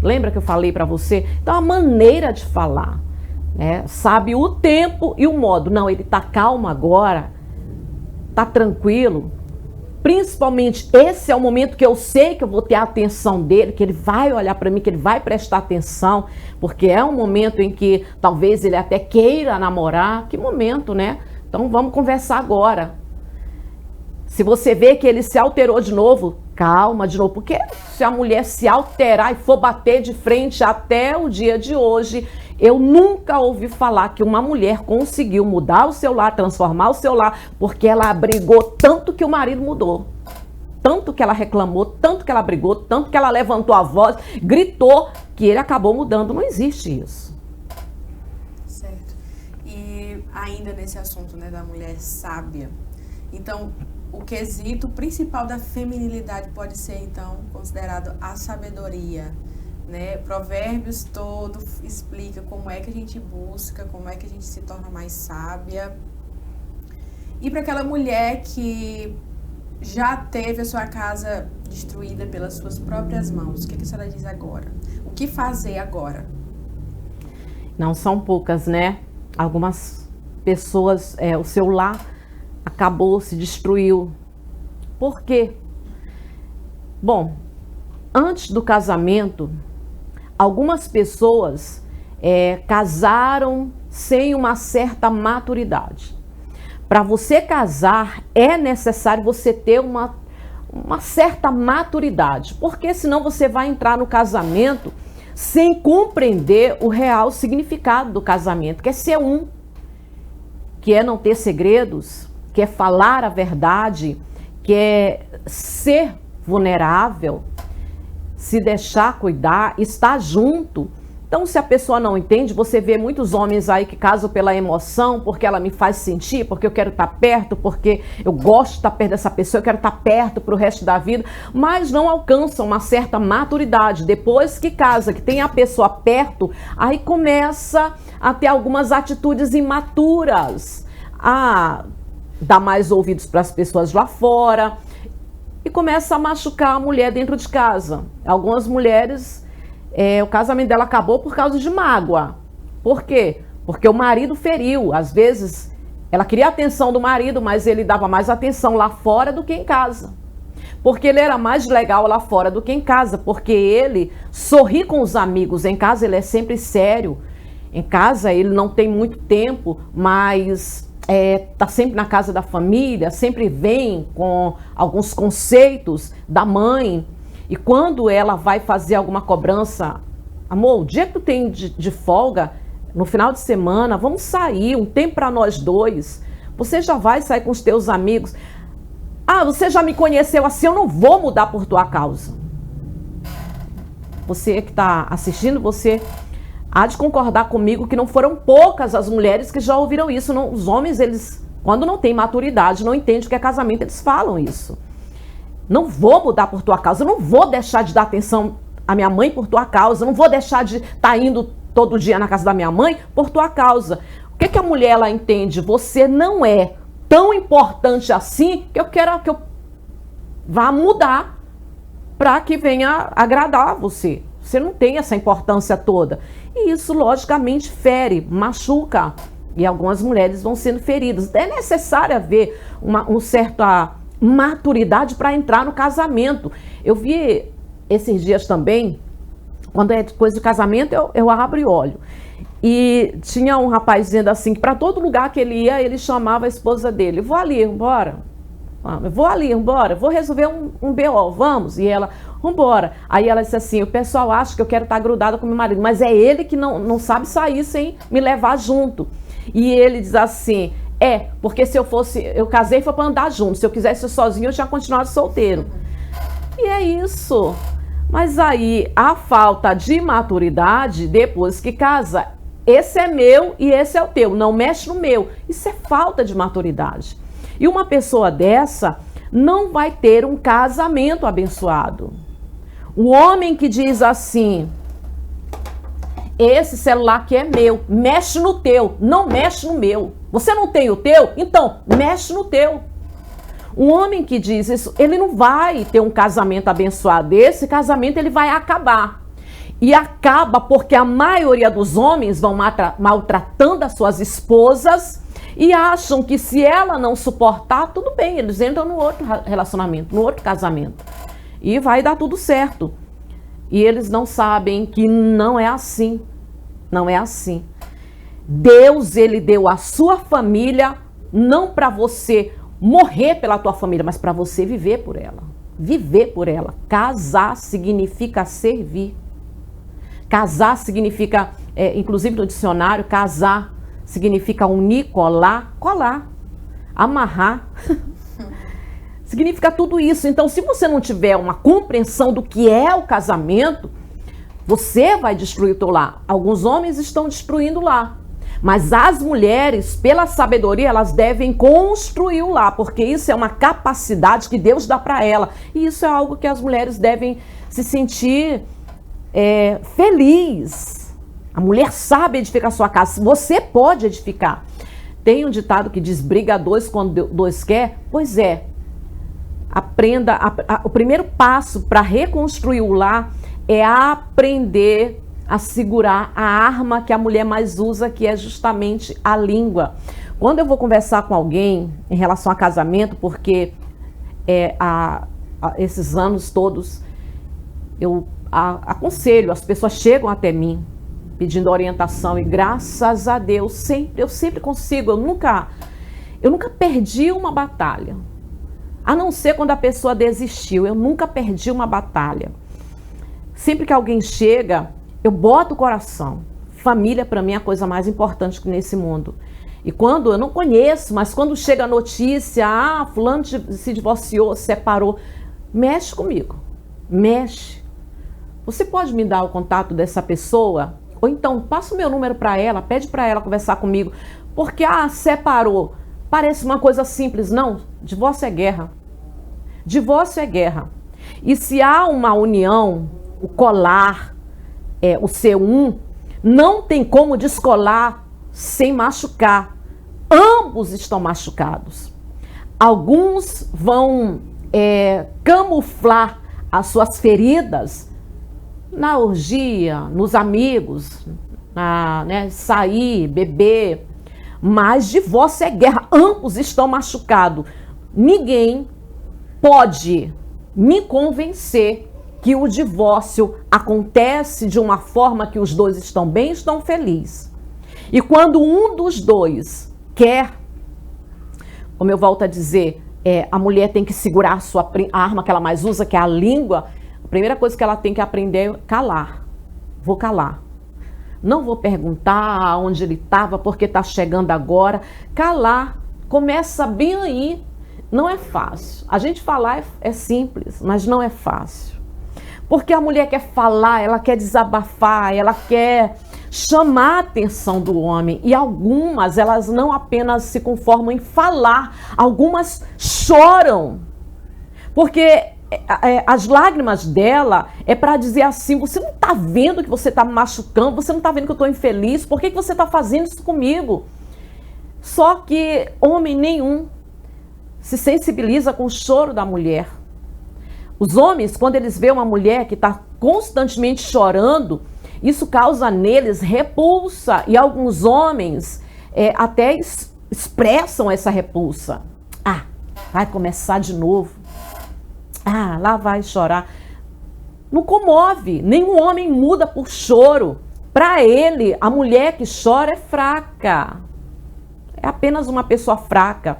Lembra que eu falei para você? Então, a maneira de falar, né? Sabe o tempo e o modo. Não, ele tá calmo agora, tá tranquilo. Principalmente, esse é o momento que eu sei que eu vou ter a atenção dele, que ele vai olhar para mim, que ele vai prestar atenção, porque é um momento em que talvez ele até queira namorar. Que momento, né? Então, vamos conversar agora. Se você vê que ele se alterou de novo, calma de novo, porque se a mulher se alterar e for bater de frente até o dia de hoje, eu nunca ouvi falar que uma mulher conseguiu mudar o seu lar, transformar o seu lar, porque ela brigou tanto que o marido mudou. Tanto que ela reclamou, tanto que ela brigou, tanto que ela levantou a voz, gritou, que ele acabou mudando. Não existe isso.
Certo. E ainda nesse assunto, né, da mulher sábia, então... O quesito principal da feminilidade pode ser, então, considerado a sabedoria, né? Provérbios todo explica como é que a gente busca, como é que a gente se torna mais sábia. E para aquela mulher que já teve a sua casa destruída pelas suas próprias mãos, o que a senhora diz agora? O que fazer agora?
Não são poucas, né? Algumas pessoas, o seu lar acabou, se destruiu. Por quê? Bom, antes do casamento, algumas pessoas casaram sem uma certa maturidade. Para você casar, é necessário você ter uma certa maturidade, porque senão você vai entrar no casamento sem compreender o real significado do casamento, que é ser um, que é não ter segredos, que é falar a verdade, que é ser vulnerável, se deixar cuidar, estar junto. Então, se a pessoa não entende, você vê muitos homens aí que casam pela emoção, porque ela me faz sentir, porque eu quero estar perto, porque eu gosto de estar perto dessa pessoa, eu quero estar perto para o resto da vida, mas não alcançam uma certa maturidade. Depois que casa, que tem a pessoa perto, aí começa a ter algumas atitudes imaturas, dá mais ouvidos para as pessoas lá fora e começa a machucar a mulher dentro de casa. Algumas mulheres, o casamento dela acabou por causa de mágoa. Por quê? Porque o marido feriu. Às vezes, ela queria a atenção do marido, mas ele dava mais atenção lá fora do que em casa. Porque ele era mais legal lá fora do que em casa. Porque ele sorri com os amigos. Em casa ele é sempre sério. Em casa ele não tem muito tempo, mas... tá sempre na casa da família, sempre vem com alguns conceitos da mãe. E quando ela vai fazer alguma cobrança, amor, o dia que tu tem de folga, no final de semana, vamos sair, um tempo para nós dois. Você já vai sair com os teus amigos. Você já me conheceu assim, eu não vou mudar por tua causa. Você que está assistindo, você... há de concordar comigo que não foram poucas as mulheres que já ouviram isso. Os homens, eles, quando não têm maturidade, não entendem o que é casamento, eles falam isso. Não vou mudar por tua causa, eu não vou deixar de dar atenção à minha mãe por tua causa, eu não vou deixar de estar indo todo dia na casa da minha mãe por tua causa. O que a mulher ela entende? Você não é tão importante assim que eu quero que eu vá mudar para que venha agradar você. Você não tem essa importância toda. E isso, logicamente, fere, machuca. E algumas mulheres vão sendo feridas. É necessário haver uma certa maturidade para entrar no casamento. Eu vi esses dias também, quando é coisa de casamento, eu abro e olho. E tinha um rapaz dizendo assim, que para todo lugar que ele ia, ele chamava a esposa dele. Vou ali, embora. Vou ali, embora. Vou resolver um BO, vamos. E ela, vambora. Aí ela disse assim, o pessoal acha que eu quero estar grudada com meu marido, mas é ele que não sabe sair sem me levar junto. E ele diz assim, porque se eu casei foi para andar junto. Se eu quisesse ir sozinho, eu tinha continuado solteiro. E é isso. Mas aí, a falta de maturidade, depois que casa, esse é meu e esse é o teu, não mexe no meu. Isso é falta de maturidade. E uma pessoa dessa não vai ter um casamento abençoado. O homem que diz assim, esse celular aqui é meu, mexe no teu, não mexe no meu. Você não tem o teu? Então, mexe no teu. Um homem que diz isso, ele não vai ter um casamento abençoado. Esse casamento ele vai acabar. E acaba porque a maioria dos homens vão maltratando as suas esposas e acham que se ela não suportar, tudo bem, eles entram no outro relacionamento, no outro casamento. E vai dar tudo certo. E eles não sabem que não é assim. Não é assim. Deus, ele deu a sua família não para você morrer pela tua família, mas para você viver por ela. Viver por ela. Casar significa servir. Casar significa, inclusive no dicionário, casar significa unir, colar, amarrar. Significa tudo isso. Então, se você não tiver uma compreensão do que é o casamento, você vai destruir o teu lar. Alguns homens estão destruindo o lar. Mas as mulheres, pela sabedoria, elas devem construir o lar, porque isso é uma capacidade que Deus dá para ela. E isso é algo que as mulheres devem se sentir feliz. A mulher sabe edificar a sua casa. Você pode edificar. Tem um ditado que diz, briga dois quando dois quer. Pois é. Aprenda. O primeiro passo para reconstruir o lar é aprender a segurar a arma que a mulher mais usa, que é justamente a língua. Quando eu vou conversar com alguém em relação a casamento, porque esses anos todos eu aconselho, as pessoas chegam até mim pedindo orientação e graças a Deus eu sempre consigo, eu nunca perdi uma batalha, a não ser quando a pessoa desistiu. Eu nunca perdi uma batalha. Sempre que alguém chega, eu boto o coração. Família para mim é a coisa mais importante nesse mundo. E quando eu não conheço, mas quando chega a notícia, fulano se divorciou, se separou, mexe comigo, mexe. Você pode me dar o contato dessa pessoa? Ou então, passa o meu número para ela, pede para ela conversar comigo. Porque, separou. Parece uma coisa simples. Não, divórcio é guerra. Divórcio é guerra. E se há uma união, o colar, o C1, não tem como descolar sem machucar. Ambos estão machucados. Alguns vão camuflar as suas feridas na orgia, nos amigos, sair, beber. Mas divórcio é guerra. Ambos estão machucados. Ninguém pode me convencer que o divórcio acontece de uma forma que os dois estão bem, estão felizes. E quando um dos dois quer, como eu volto a dizer, a mulher tem que segurar a arma que ela mais usa, que é a língua. A primeira coisa que ela tem que aprender é calar. Vou calar. Não vou perguntar onde ele estava, porque está chegando agora. Calar. Começa bem aí. Não é fácil. A gente falar é simples, mas não é fácil. Porque a mulher quer falar, ela quer desabafar, ela quer chamar a atenção do homem. E algumas, elas não apenas se conformam em falar, algumas choram. Porque as lágrimas dela é para dizer assim, você não está vendo que você está me machucando, você não está vendo que eu estou infeliz, por que você está fazendo isso comigo? Só que homem nenhum se sensibiliza com o choro da mulher. Os homens, quando eles veem uma mulher que está constantemente chorando, isso causa neles repulsa, e alguns homens até expressam essa repulsa. Ah, vai começar de novo. Ah, lá vai chorar. Não comove, nenhum homem muda por choro. Para ele, a mulher que chora é fraca. É apenas uma pessoa fraca.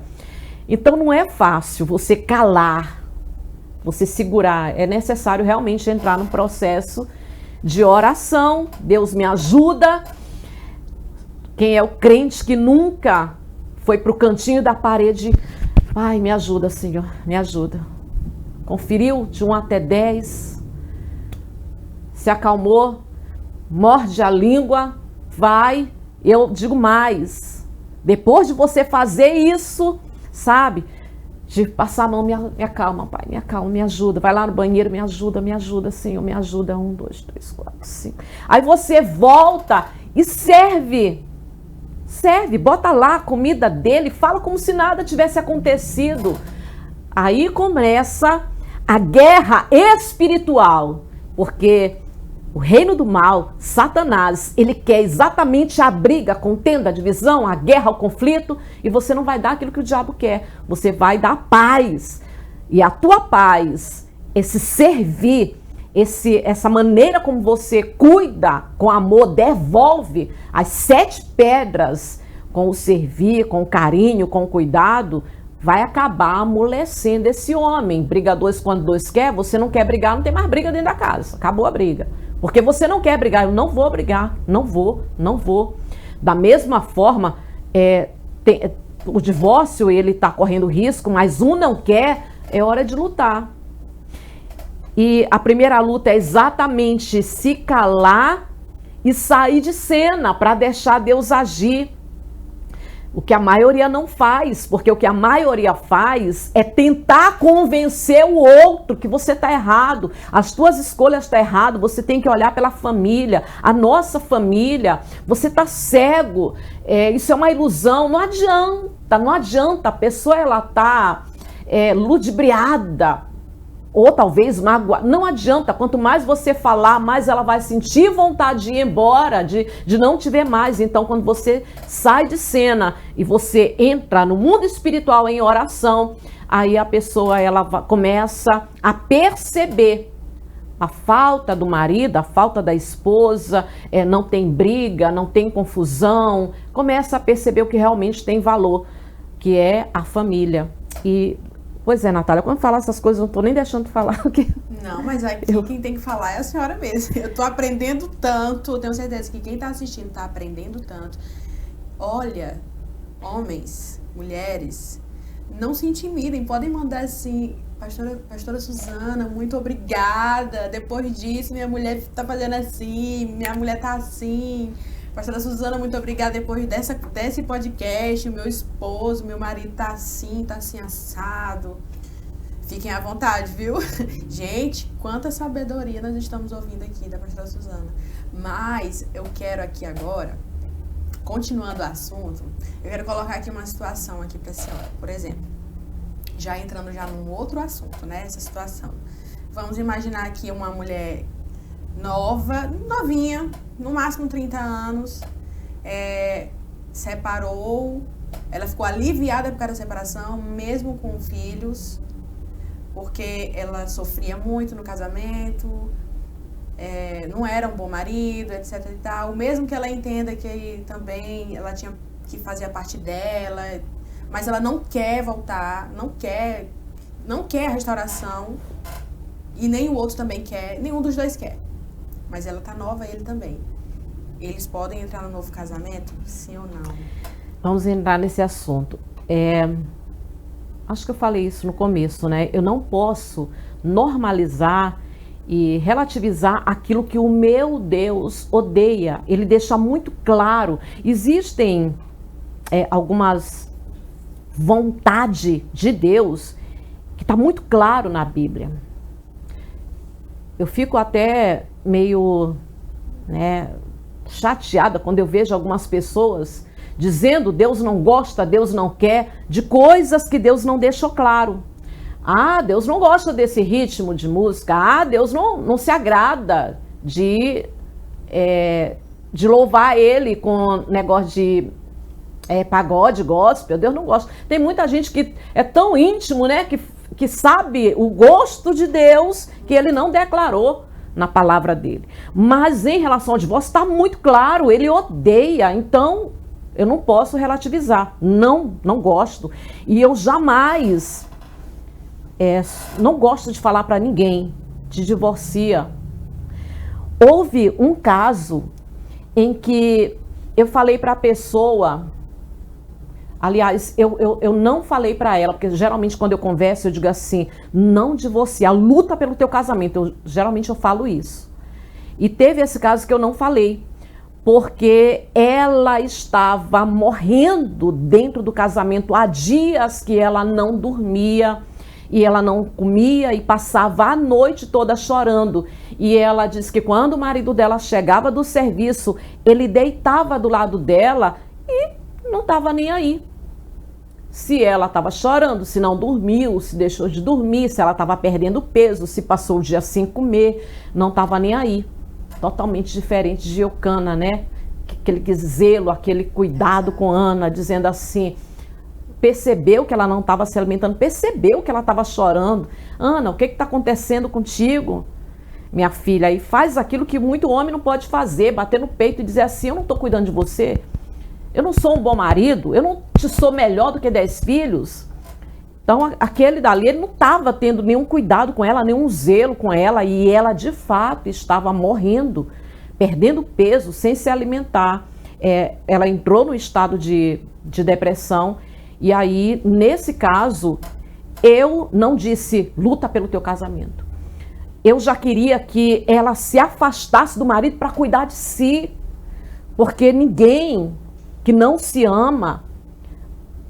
Então não é fácil você calar, você segurar. É necessário realmente entrar num processo de oração. Deus me ajuda. Quem é o crente que nunca foi para o cantinho da parede? Ai, me ajuda, Senhor, me ajuda. Conferiu de 1 até 10, se acalmou, morde a língua, vai. Eu digo mais, depois de você fazer isso, sabe, de passar a mão, me acalma, Pai, me acalma, me ajuda, vai lá no banheiro, me ajuda, Senhor, me ajuda, 1, 2, 3, 4, 5. Aí você volta e serve, bota lá a comida dele, fala como se nada tivesse acontecido. Aí começa a guerra espiritual, porque o reino do mal, Satanás, ele quer exatamente a briga, a contenda, a divisão, a guerra, o conflito, e você não vai dar aquilo que o diabo quer, você vai dar paz. E a tua paz, esse servir, essa maneira como você cuida com amor, devolve as 7 pedras com o servir, com o carinho, com o cuidado, vai acabar amolecendo esse homem. Briga 2 quando 2 quer, você não quer brigar, não tem mais briga dentro da casa, acabou a briga. Porque você não quer brigar, eu não vou brigar, não vou. Da mesma forma, o divórcio, ele está correndo risco, mas um não quer, é hora de lutar. E a primeira luta é exatamente se calar e sair de cena para deixar Deus agir. O que a maioria não faz, porque o que a maioria faz é tentar convencer o outro que você está errado, as tuas escolhas estão erradas, você tem que olhar pela família, a nossa família, você está cego, isso é uma ilusão, não adianta, a pessoa ela está ludibriada, ou talvez magoada, não adianta, quanto mais você falar, mais ela vai sentir vontade de ir embora, de não te ver mais. Então, quando você sai de cena e você entra no mundo espiritual em oração, aí a pessoa ela começa a perceber a falta do marido, a falta da esposa, não tem briga, não tem confusão, começa a perceber o que realmente tem valor, que é a família. Pois é, Natália, quando falar essas coisas, eu não estou nem deixando de falar.
Não, mas aqui quem tem que falar é a senhora mesmo. Eu estou aprendendo tanto, tenho certeza que quem está assistindo está aprendendo tanto. Olha, homens, mulheres, não se intimidem, podem mandar assim, pastora Suzana, muito obrigada, depois disso minha mulher está fazendo assim, minha mulher está assim. Pastora Suzana, muito obrigada, depois desse podcast, o meu esposo, meu marido tá assim assado. Fiquem à vontade, viu? Gente, quanta sabedoria nós estamos ouvindo aqui da pastora Suzana. Mas eu quero aqui agora, continuando o assunto, eu quero colocar aqui uma situação aqui pra senhora. Por exemplo, já entrando já num outro assunto, né? Essa situação. Vamos imaginar aqui uma mulher novinha, no máximo 30 anos, separou, ela ficou aliviada por causa da separação, mesmo com filhos, porque ela sofria muito no casamento, não era um bom marido, etc e tal, mesmo que ela entenda que também ela tinha que fazer a parte dela, mas ela não quer voltar, não quer a restauração, e nem o outro também quer, nenhum dos dois quer. Mas ela tá nova, ele também. Eles podem entrar no novo casamento? Sim ou não?
Vamos entrar nesse assunto. Acho que eu falei isso no começo, né? Eu não posso normalizar e relativizar aquilo que o meu Deus odeia. Ele deixa muito claro. Existem algumas vontades de Deus que está muito claro na Bíblia. eu fico até meio, né, chateada quando eu vejo algumas pessoas dizendo Deus não gosta, Deus não quer, de coisas que Deus não deixou claro. Ah, Deus não gosta desse ritmo de música. Ah, Deus não se agrada de louvar Ele com negócio de pagode, gospel. Deus não gosta. Tem muita gente que é tão íntimo, né, que sabe o gosto de Deus que Ele não declarou na palavra dele. Mas em relação ao divórcio está muito claro, Ele odeia. Então eu não posso relativizar. Não gosto. E eu jamais não gosto de falar para ninguém de divorcia. Houve um caso em que eu falei para a pessoa, aliás, eu não falei para ela, porque geralmente quando eu converso eu digo assim, não divorciar, luta pelo teu casamento. Geralmente eu falo isso. E teve esse caso que eu não falei, porque ela estava morrendo dentro do casamento há dias que ela não dormia, e ela não comia e passava a noite toda chorando. E ela disse que quando o marido dela chegava do serviço, ele deitava do lado dela e não estava nem aí. Se ela estava chorando, se não dormiu, se deixou de dormir, se ela estava perdendo peso, se passou o dia sem comer, não estava nem aí. Totalmente diferente de Eucana, né? Aquele zelo, aquele cuidado com Ana, dizendo assim... Percebeu que ela não estava se alimentando, percebeu que ela estava chorando. Ana, o que está acontecendo contigo? Minha filha, e faz aquilo que muito homem não pode fazer, bater no peito e dizer assim, eu não estou cuidando de você, eu não sou um bom marido, eu não te sou melhor do que 10 filhos. Então aquele dali, ele não estava tendo nenhum cuidado com ela, nenhum zelo com ela, e ela de fato estava morrendo, perdendo peso, sem se alimentar. Ela entrou no estado de depressão. E aí, nesse caso, eu não disse, luta pelo teu casamento. Eu já queria que ela se afastasse do marido para cuidar de si. Porque ninguém que não se ama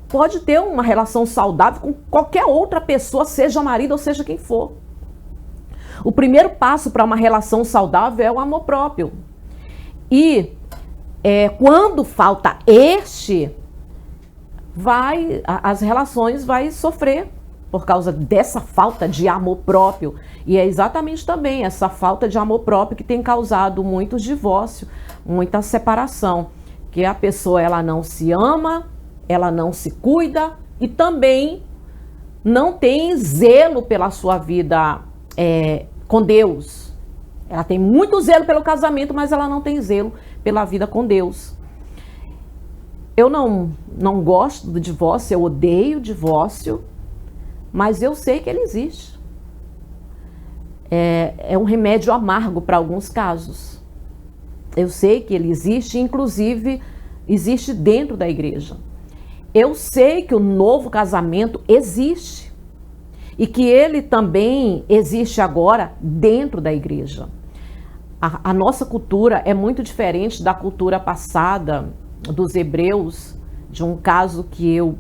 pode ter uma relação saudável com qualquer outra pessoa, seja marido ou seja quem for. O primeiro passo para uma relação saudável é o amor próprio. E quando falta as relações vai sofrer por causa dessa falta de amor próprio. E é exatamente também essa falta de amor próprio que tem causado muitos divórcios, muita separação. Que a pessoa ela não se ama, ela não se cuida e também não tem zelo pela sua vida com Deus. Ela tem muito zelo pelo casamento, mas ela não tem zelo pela vida com Deus. Eu não gosto do divórcio, eu odeio o divórcio, mas eu sei que ele existe. É um remédio amargo para alguns casos. Eu sei que ele existe, inclusive existe dentro da igreja. Eu sei que o novo casamento existe e que ele também existe agora dentro da igreja. A nossa cultura é muito diferente da cultura passada dos hebreus, de um caso que eu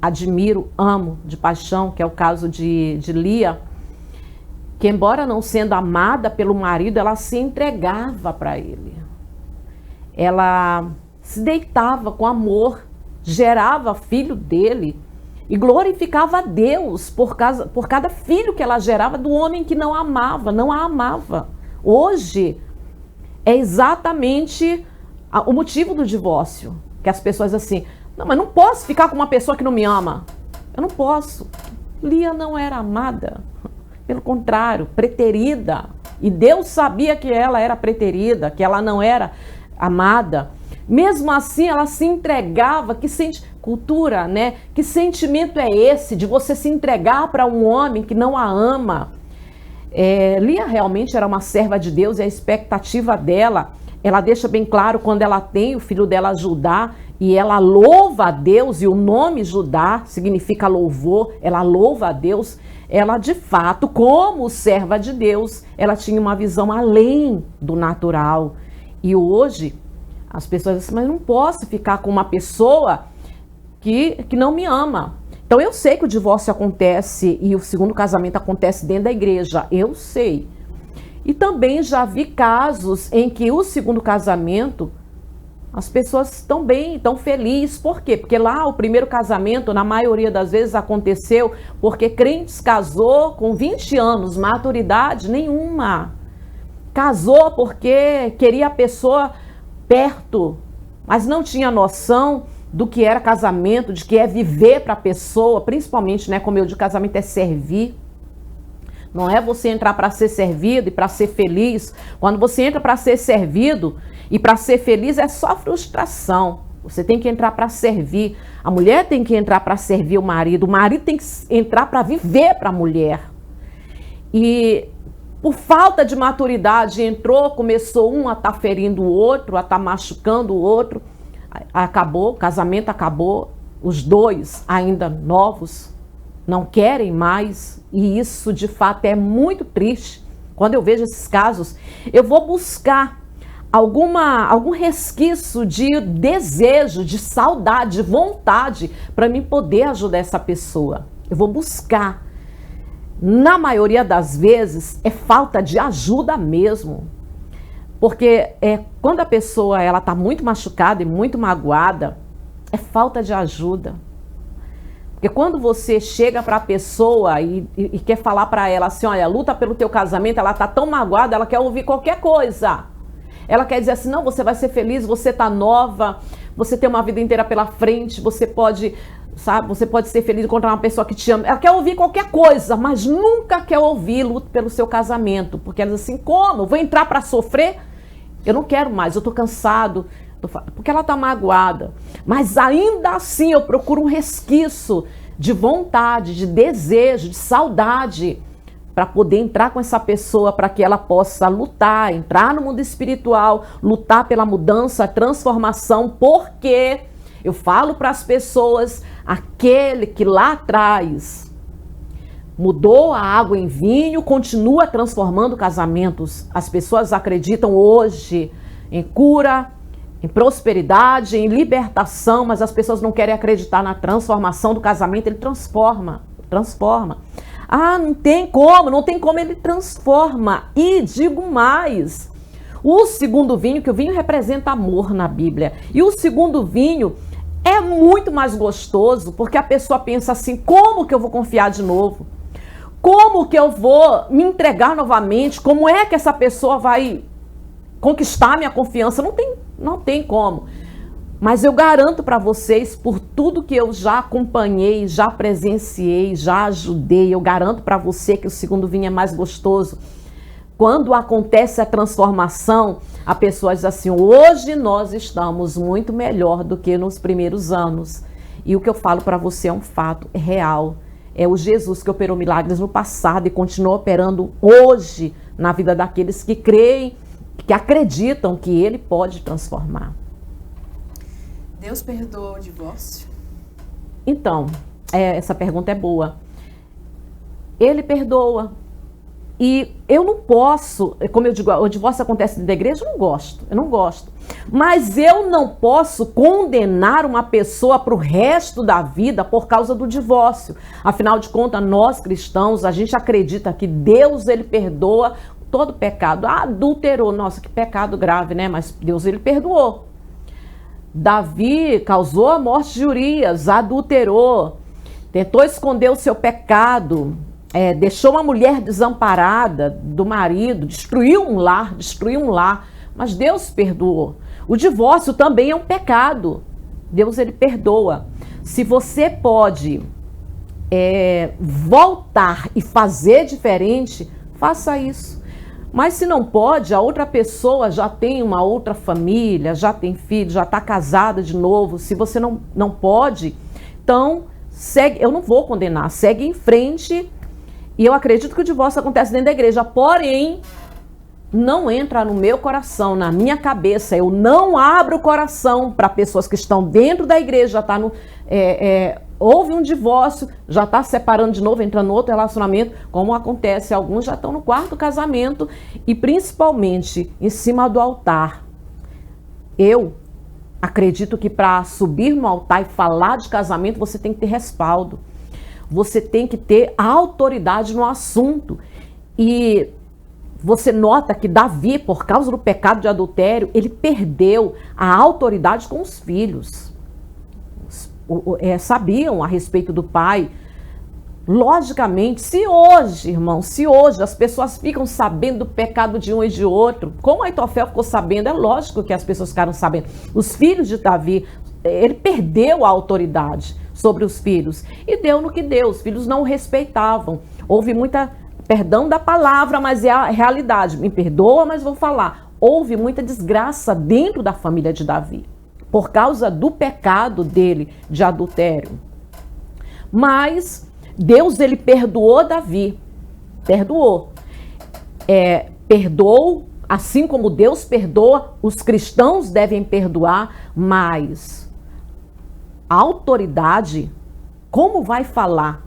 admiro, amo de paixão, que é o caso de Lia, que embora não sendo amada pelo marido, ela se entregava para ele. Ela se deitava com amor, gerava filho dele e glorificava a Deus por cada filho que ela gerava do homem que não amava, não a amava. Hoje é exatamente o motivo do divórcio, que as pessoas assim, não, mas não posso ficar com uma pessoa que não me ama. Eu não posso. Lia não era amada, pelo contrário, preterida. E Deus sabia que ela era preterida, que ela não era amada. Mesmo assim, ela se entregava. Cultura, né? Que sentimento é esse de você se entregar para um homem que não a ama? Lia realmente era uma serva de Deus e a expectativa dela, ela deixa bem claro quando ela tem o filho dela Judá e ela louva a Deus, e o nome Judá significa louvor, ela louva a Deus. Ela de fato, como serva de Deus, ela tinha uma visão além do natural. E hoje as pessoas dizem, mas não posso ficar com uma pessoa que não me ama. Então eu sei que o divórcio acontece e o segundo casamento acontece dentro da igreja, eu sei. E também já vi casos em que o segundo casamento, as pessoas estão bem, estão felizes. Por quê? Porque lá o primeiro casamento, na maioria das vezes, aconteceu porque crentes casou com 20 anos, maturidade nenhuma. Casou porque queria a pessoa perto, mas não tinha noção do que era casamento, de que é viver para a pessoa, principalmente, né, como eu digo, casamento é servir. Não é você entrar para ser servido e para ser feliz. Quando você entra para ser servido e para ser feliz é só frustração. Você tem que entrar para servir. A mulher tem que entrar para servir o marido tem que entrar para viver para a mulher. E por falta de maturidade começou um a estar ferindo o outro, a estar machucando o outro. Acabou, o casamento acabou, os dois ainda novos não querem mais, e isso de fato é muito triste. Quando eu vejo esses casos, eu vou buscar algum resquício de desejo, de saudade, de vontade para mim poder ajudar essa pessoa. Eu vou buscar. Na maioria das vezes é falta de ajuda mesmo. Porque quando a pessoa está muito machucada e muito magoada, é falta de ajuda. Porque quando você chega para a pessoa e quer falar para ela assim, olha, luta pelo teu casamento, ela está tão magoada, ela quer ouvir qualquer coisa. Ela quer dizer assim, não, você vai ser feliz, você está nova, você tem uma vida inteira pela frente, você pode, sabe, você pode ser feliz e encontrar uma pessoa que te ama. Ela quer ouvir qualquer coisa, mas nunca quer ouvir luta pelo seu casamento. Porque ela diz assim, como? Vou entrar para sofrer? Eu não quero mais, eu estou cansado. Porque ela está magoada. Mas ainda assim eu procuro um resquício de vontade, de desejo, de saudade, para poder entrar com essa pessoa, para que ela possa lutar, entrar no mundo espiritual, lutar pela mudança, transformação, porque eu falo para as pessoas, aquele que lá atrás mudou a água em vinho, continua transformando casamentos. As pessoas acreditam hoje em cura, em prosperidade, em libertação, mas as pessoas não querem acreditar na transformação do casamento. Ele transforma. Ah, não tem como, ele transforma. E digo mais, o segundo vinho, que o vinho representa amor na Bíblia, e o segundo vinho é muito mais gostoso, porque a pessoa pensa assim, como que eu vou confiar de novo? Como que eu vou me entregar novamente? Como é que essa pessoa vai conquistar minha confiança? Não tem como. Mas eu garanto para vocês, por tudo que eu já acompanhei, já presenciei, já ajudei, eu garanto para você que o segundo vinho é mais gostoso. Quando acontece a transformação, a pessoa diz assim, hoje nós estamos muito melhor do que nos primeiros anos. E o que eu falo para você é um fato, é real. É o Jesus que operou milagres no passado e continua operando hoje na vida daqueles que creem, que acreditam que Ele pode transformar.
Deus perdoa o divórcio?
Então, essa pergunta é boa. Ele perdoa. E eu não posso, como eu digo, o divórcio acontece dentro da igreja, eu não gosto. Mas eu não posso condenar uma pessoa para o resto da vida por causa do divórcio. Afinal de contas, nós cristãos, a gente acredita que Deus, Ele perdoa todo pecado. Adulterou, nossa, que pecado grave, né? Mas Deus, Ele perdoou. Davi causou a morte de Urias, adulterou, tentou esconder o seu pecado, deixou uma mulher desamparada do marido, destruiu um lar, mas Deus perdoou. O divórcio também é um pecado. Deus, Ele perdoa. Se você pode voltar e fazer diferente, faça isso. Mas se não pode, a outra pessoa já tem uma outra família, já tem filho, já está casada de novo. Se você não pode, então segue. Eu não vou condenar, segue em frente. E eu acredito que o divórcio acontece dentro da igreja, porém, não entra no meu coração, na minha cabeça. Eu não abro o coração para pessoas que estão dentro da igreja, houve um divórcio, já está separando de novo, entrando no outro relacionamento, como acontece, alguns já estão no quarto casamento e principalmente em cima do altar. Eu acredito que para subir no altar e falar de casamento, você tem que ter respaldo, você tem que ter autoridade no assunto. E você nota que Davi, por causa do pecado de adultério, ele perdeu a autoridade com os filhos. Sabiam a respeito do pai. Logicamente, se hoje, irmão, se hoje as pessoas ficam sabendo do pecado de um e de outro, como Aitofel ficou sabendo, é lógico que as pessoas ficaram sabendo. Os filhos de Davi, ele perdeu a autoridade sobre os filhos e deu no que deu. Os filhos não o respeitavam. Houve muita, perdão da palavra, mas é a realidade. Me perdoa, mas vou falar. Houve muita desgraça dentro da família de Davi, por causa do pecado dele de adultério. Mas Deus, ele perdoou Davi, perdoou. Perdoou, assim como Deus perdoa, os cristãos devem perdoar, mas a autoridade, como vai falar?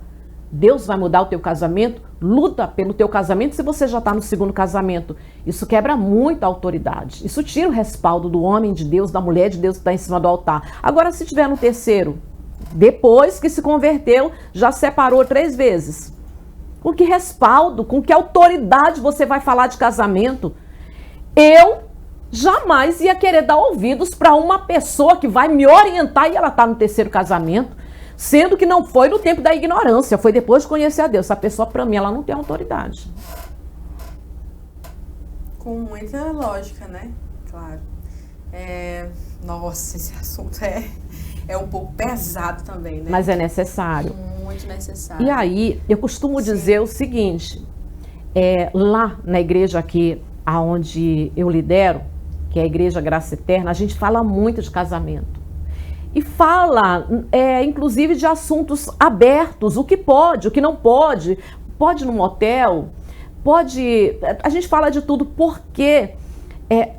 Deus vai mudar o teu casamento? Luta pelo teu casamento se você já está no segundo casamento. Isso quebra muito a autoridade. Isso tira o respaldo do homem de Deus, da mulher de Deus que está em cima do altar. Agora, se tiver no terceiro, depois que se converteu, já separou 3 vezes. Com que respaldo, com que autoridade você vai falar de casamento? Eu jamais ia querer dar ouvidos para uma pessoa que vai me orientar e ela está no terceiro casamento, sendo que não foi no tempo da ignorância, foi depois de conhecer a Deus. Essa pessoa, para mim, ela não tem autoridade.
Com muita lógica, né? Claro. Nossa, esse assunto é um pouco pesado também, né?
Mas é necessário.
Muito necessário.
E aí, eu costumo dizer o seguinte, lá na igreja aqui, aonde eu lidero, que é a Igreja Graça Eterna, a gente fala muito de casamento. E fala, inclusive, de assuntos abertos, o que pode, o que não pode. Pode ir num motel, pode... A gente fala de tudo porque...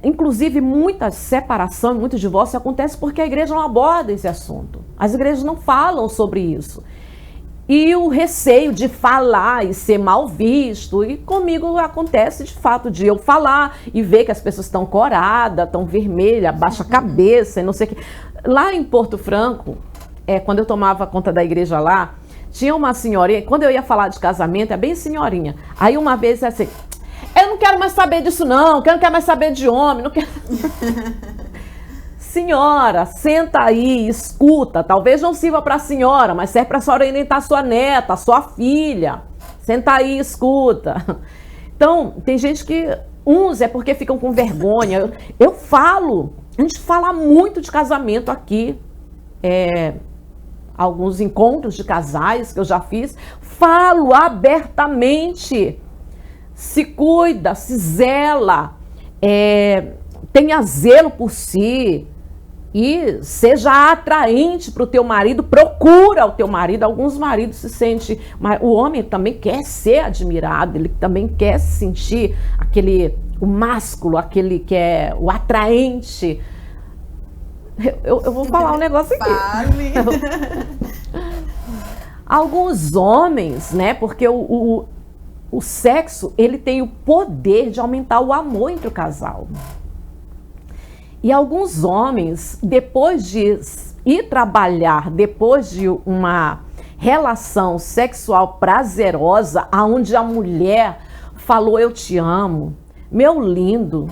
inclusive, muita separação, muito divórcio acontece porque a igreja não aborda esse assunto. As igrejas não falam sobre isso. E o receio de falar e ser mal visto, e comigo acontece de fato de eu falar e ver que as pessoas estão coradas, estão vermelhas, baixa a cabeça e não sei o que. Lá em Porto Franco, quando eu tomava conta da igreja lá, tinha uma senhorinha, quando eu ia falar de casamento, é bem senhorinha. Aí uma vez assim... Eu não quero mais saber disso não, eu não quero mais saber de homem, não quero... Senhora, senta aí, escuta, talvez não sirva para a senhora, mas serve para a senhora orientar a sua neta, a sua filha. Senta aí, escuta. Então, tem gente que, uns é porque ficam com vergonha. Eu falo, a gente fala muito de casamento aqui, alguns encontros de casais que eu já fiz, falo abertamente. Se cuida, se zela, tenha zelo por si e seja atraente para o teu marido, procura o teu marido. Alguns maridos se sentem, mas o homem também quer ser admirado, ele também quer se sentir o másculo, aquele que é o atraente. Eu vou falar um negócio aqui.
Fale.
Alguns homens, né, porque o sexo, ele tem o poder de aumentar o amor entre o casal. E alguns homens, depois de ir trabalhar, depois de uma relação sexual prazerosa, onde a mulher falou, eu te amo, meu lindo,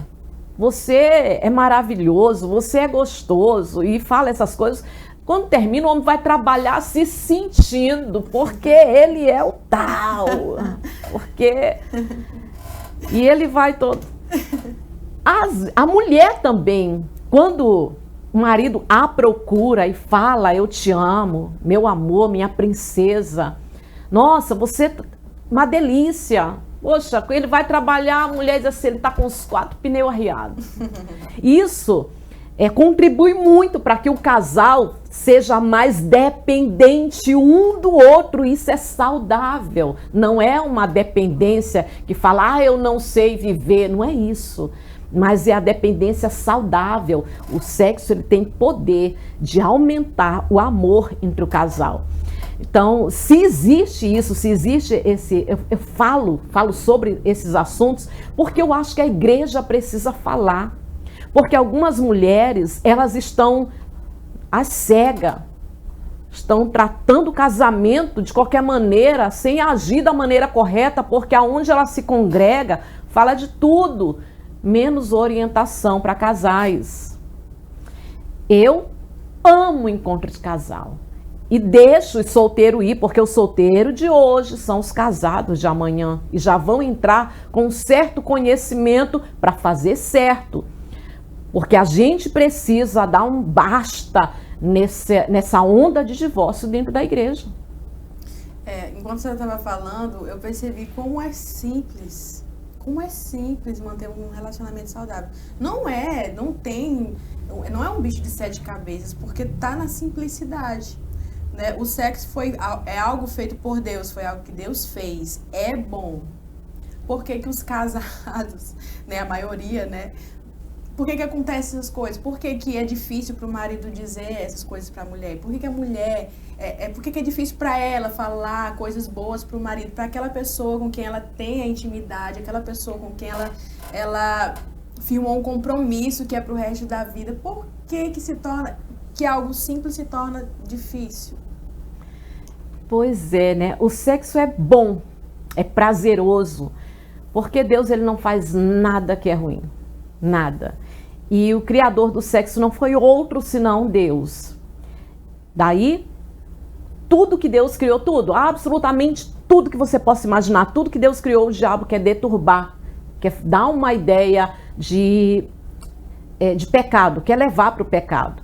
você é maravilhoso, você é gostoso, e fala essas coisas... Quando termina, o homem vai trabalhar se sentindo, porque ele é o tal. Porque... E ele vai todo... A mulher também, quando o marido a procura e fala, eu te amo, meu amor, minha princesa. Nossa, você é uma delícia. Poxa, ele vai trabalhar, a mulher diz assim, ele está com os 4 pneus arriados. Isso... contribui muito para que o casal seja mais dependente um do outro. Isso é saudável, não é uma dependência que fala, eu não sei viver, não é isso, mas é a dependência saudável. O sexo, ele tem poder de aumentar o amor entre o casal. Então, se existe isso, se existe eu falo sobre esses assuntos porque eu acho que a igreja precisa falar. Porque algumas mulheres, elas estão às cegas. estão tratando o casamento de qualquer maneira, sem agir da maneira correta, porque aonde ela se congrega, fala de tudo, menos orientação para casais. Eu amo encontro de casal e deixo o solteiro ir, porque o solteiro de hoje são os casados de amanhã e já vão entrar com um certo conhecimento para fazer certo, porque a gente precisa dar um basta nessa onda de divórcio dentro da igreja.
Enquanto você estava falando, eu percebi como é simples manter um relacionamento saudável. Não é um bicho de 7 cabeças, porque tá na simplicidade, né? O sexo é algo feito por Deus, foi algo que Deus fez, é bom. Por que os casados, né, a maioria, né, por que acontecem essas coisas? Por que é difícil para o marido dizer essas coisas para a mulher? Por que a mulher... por que é difícil para ela falar coisas boas para o marido? Para aquela pessoa com quem ela tem a intimidade, aquela pessoa com quem ela firmou um compromisso que é para o resto da vida. Por que algo simples se torna difícil?
Pois é, né? O sexo é bom, é prazeroso, porque Deus ele não faz nada que é ruim. Nada. E o criador do sexo não foi outro senão Deus. Daí, tudo que Deus criou, tudo, absolutamente tudo que você possa imaginar, tudo que Deus criou, o diabo quer deturbar, quer dar uma ideia de pecado, quer levar para o pecado.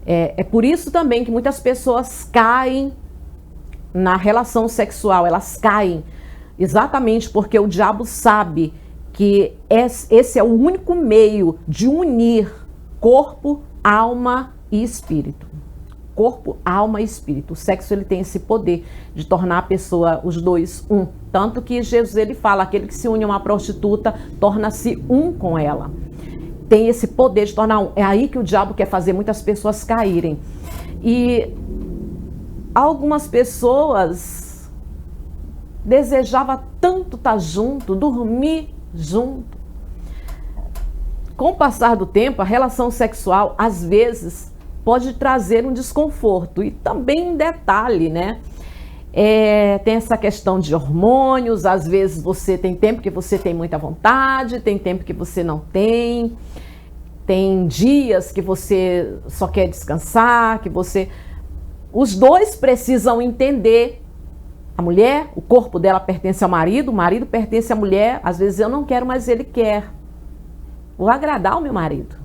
É por isso também que muitas pessoas caem na relação sexual, elas caem exatamente porque o diabo sabe que esse é o único meio de unir corpo, alma e espírito. Corpo, alma e espírito. O sexo ele tem esse poder de tornar a pessoa, os dois, um. Tanto que Jesus ele fala, aquele que se une a uma prostituta torna-se um com ela. Tem esse poder de tornar um. É aí que o diabo quer fazer muitas pessoas caírem. E algumas pessoas desejavam tanto estar junto, dormir junto. Com o passar do tempo, a relação sexual, às vezes, pode trazer um desconforto. E também um detalhe, né? Tem essa questão de hormônios, às vezes você tem tempo que você tem muita vontade, tem tempo que você não tem, tem dias que você só quer descansar, Os dois precisam entender. A mulher, o corpo dela pertence ao marido, o marido pertence à mulher. Às vezes eu não quero, mas ele quer. Vou agradar o meu marido.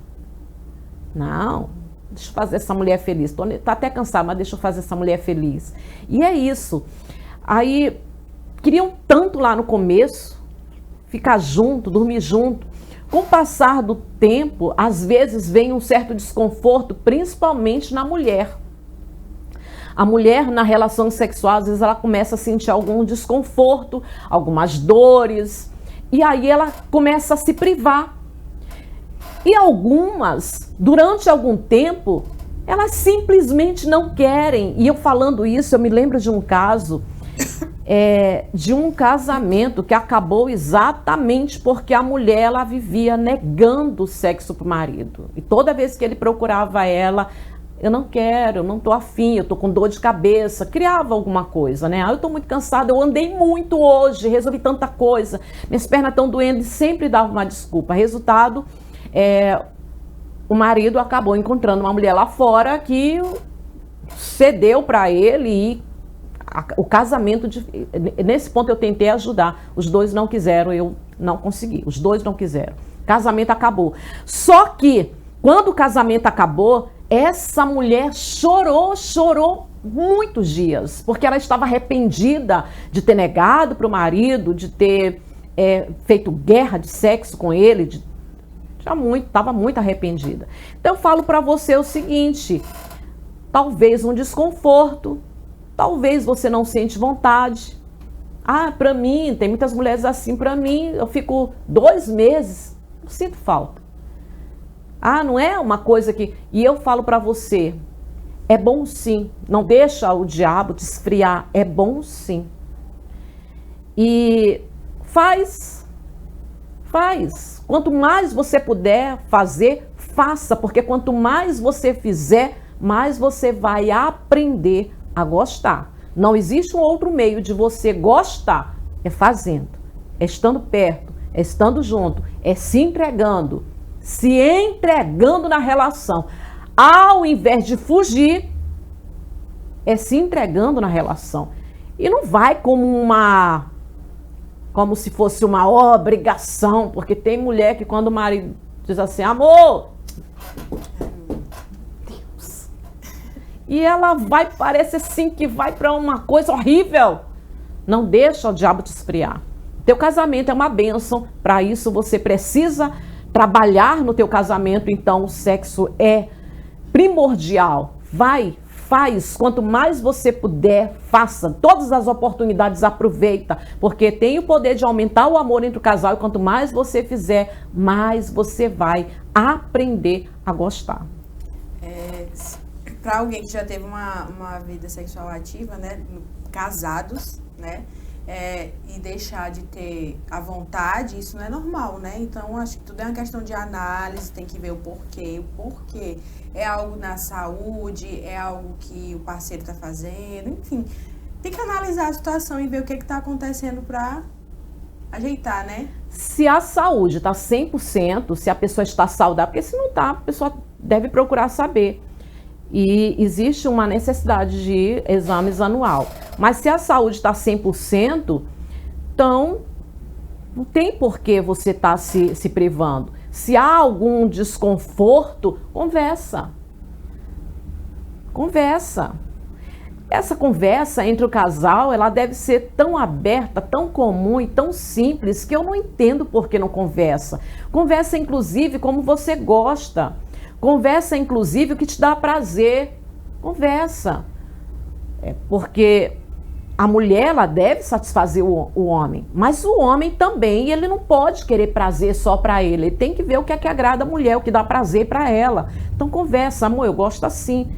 Não, deixa eu fazer essa mulher feliz. Tá até cansado, mas deixa eu fazer essa mulher feliz. E é isso. Aí, queriam tanto lá no começo, ficar junto, dormir junto. Com o passar do tempo, às vezes vem um certo desconforto, principalmente na mulher. A mulher, na relação sexual, às vezes ela começa a sentir algum desconforto, algumas dores, e aí ela começa a se privar. E algumas, durante algum tempo, elas simplesmente não querem. E eu falando isso, eu me lembro de um caso, de um casamento que acabou exatamente porque a mulher ela vivia negando o sexo para o marido. E toda vez que ele procurava ela, eu não quero, eu não tô afim, eu tô com dor de cabeça, criava alguma coisa, né? Eu tô muito cansada, eu andei muito hoje, resolvi tanta coisa, minhas pernas estão doendo, e sempre dava uma desculpa. Resultado, o marido acabou encontrando uma mulher lá fora que cedeu para ele e o casamento, nesse ponto eu tentei ajudar, os dois não quiseram, eu não consegui, os dois não quiseram, casamento acabou. Só que, quando o casamento acabou, essa mulher chorou muitos dias, porque ela estava arrependida de ter negado para o marido, de ter feito guerra de sexo com ele, estava muito arrependida. Então eu falo para você o seguinte, talvez um desconforto, talvez você não sente vontade. Para mim, tem muitas mulheres assim, para mim, eu fico 2 meses, não sinto falta. Não é uma coisa que... E eu falo para você, é bom sim, não deixa o diabo te esfriar, é bom sim. E faz. Quanto mais você puder fazer, faça, porque quanto mais você fizer, mais você vai aprender a gostar. Não existe um outro meio de você gostar, é fazendo, é estando perto, é estando junto, é se entregando na relação. Ao invés de fugir, é se entregando na relação. E não vai como se fosse uma obrigação, porque tem mulher que quando o marido diz assim, amor, Deus, e ela vai, parece assim que vai para uma coisa horrível. Não deixa o diabo te esfriar. Teu casamento é uma bênção, para isso você precisa trabalhar no teu casamento, então o sexo é primordial. Vai, faz, quanto mais você puder, faça. Todas as oportunidades aproveita, porque tem o poder de aumentar o amor entre o casal e quanto mais você fizer, mais você vai aprender a gostar.
Para alguém que já teve uma vida sexual ativa, né, casados, né, e deixar de ter a vontade, isso não é normal, né? Então, acho que tudo é uma questão de análise, tem que ver o porquê. É algo na saúde, é algo que o parceiro está fazendo, enfim. Tem que analisar a situação e ver o que está acontecendo para ajeitar, né?
Se a saúde está 100%, se a pessoa está saudável, porque se não está, a pessoa deve procurar saber. E existe uma necessidade de exames anual. Mas se a saúde está 100%, então não tem por que você estar se privando. Se há algum desconforto, conversa. Conversa. Essa conversa entre o casal, ela deve ser tão aberta, tão comum e tão simples que eu não entendo por que não conversa. Conversa, inclusive, como você gosta. Conversa, inclusive, o que te dá prazer. Conversa. Porque a mulher, ela deve satisfazer o homem. Mas o homem também, ele não pode querer prazer só para ele. Ele tem que ver o que é que agrada a mulher, o que dá prazer para ela. Então, conversa. Amor, eu gosto assim.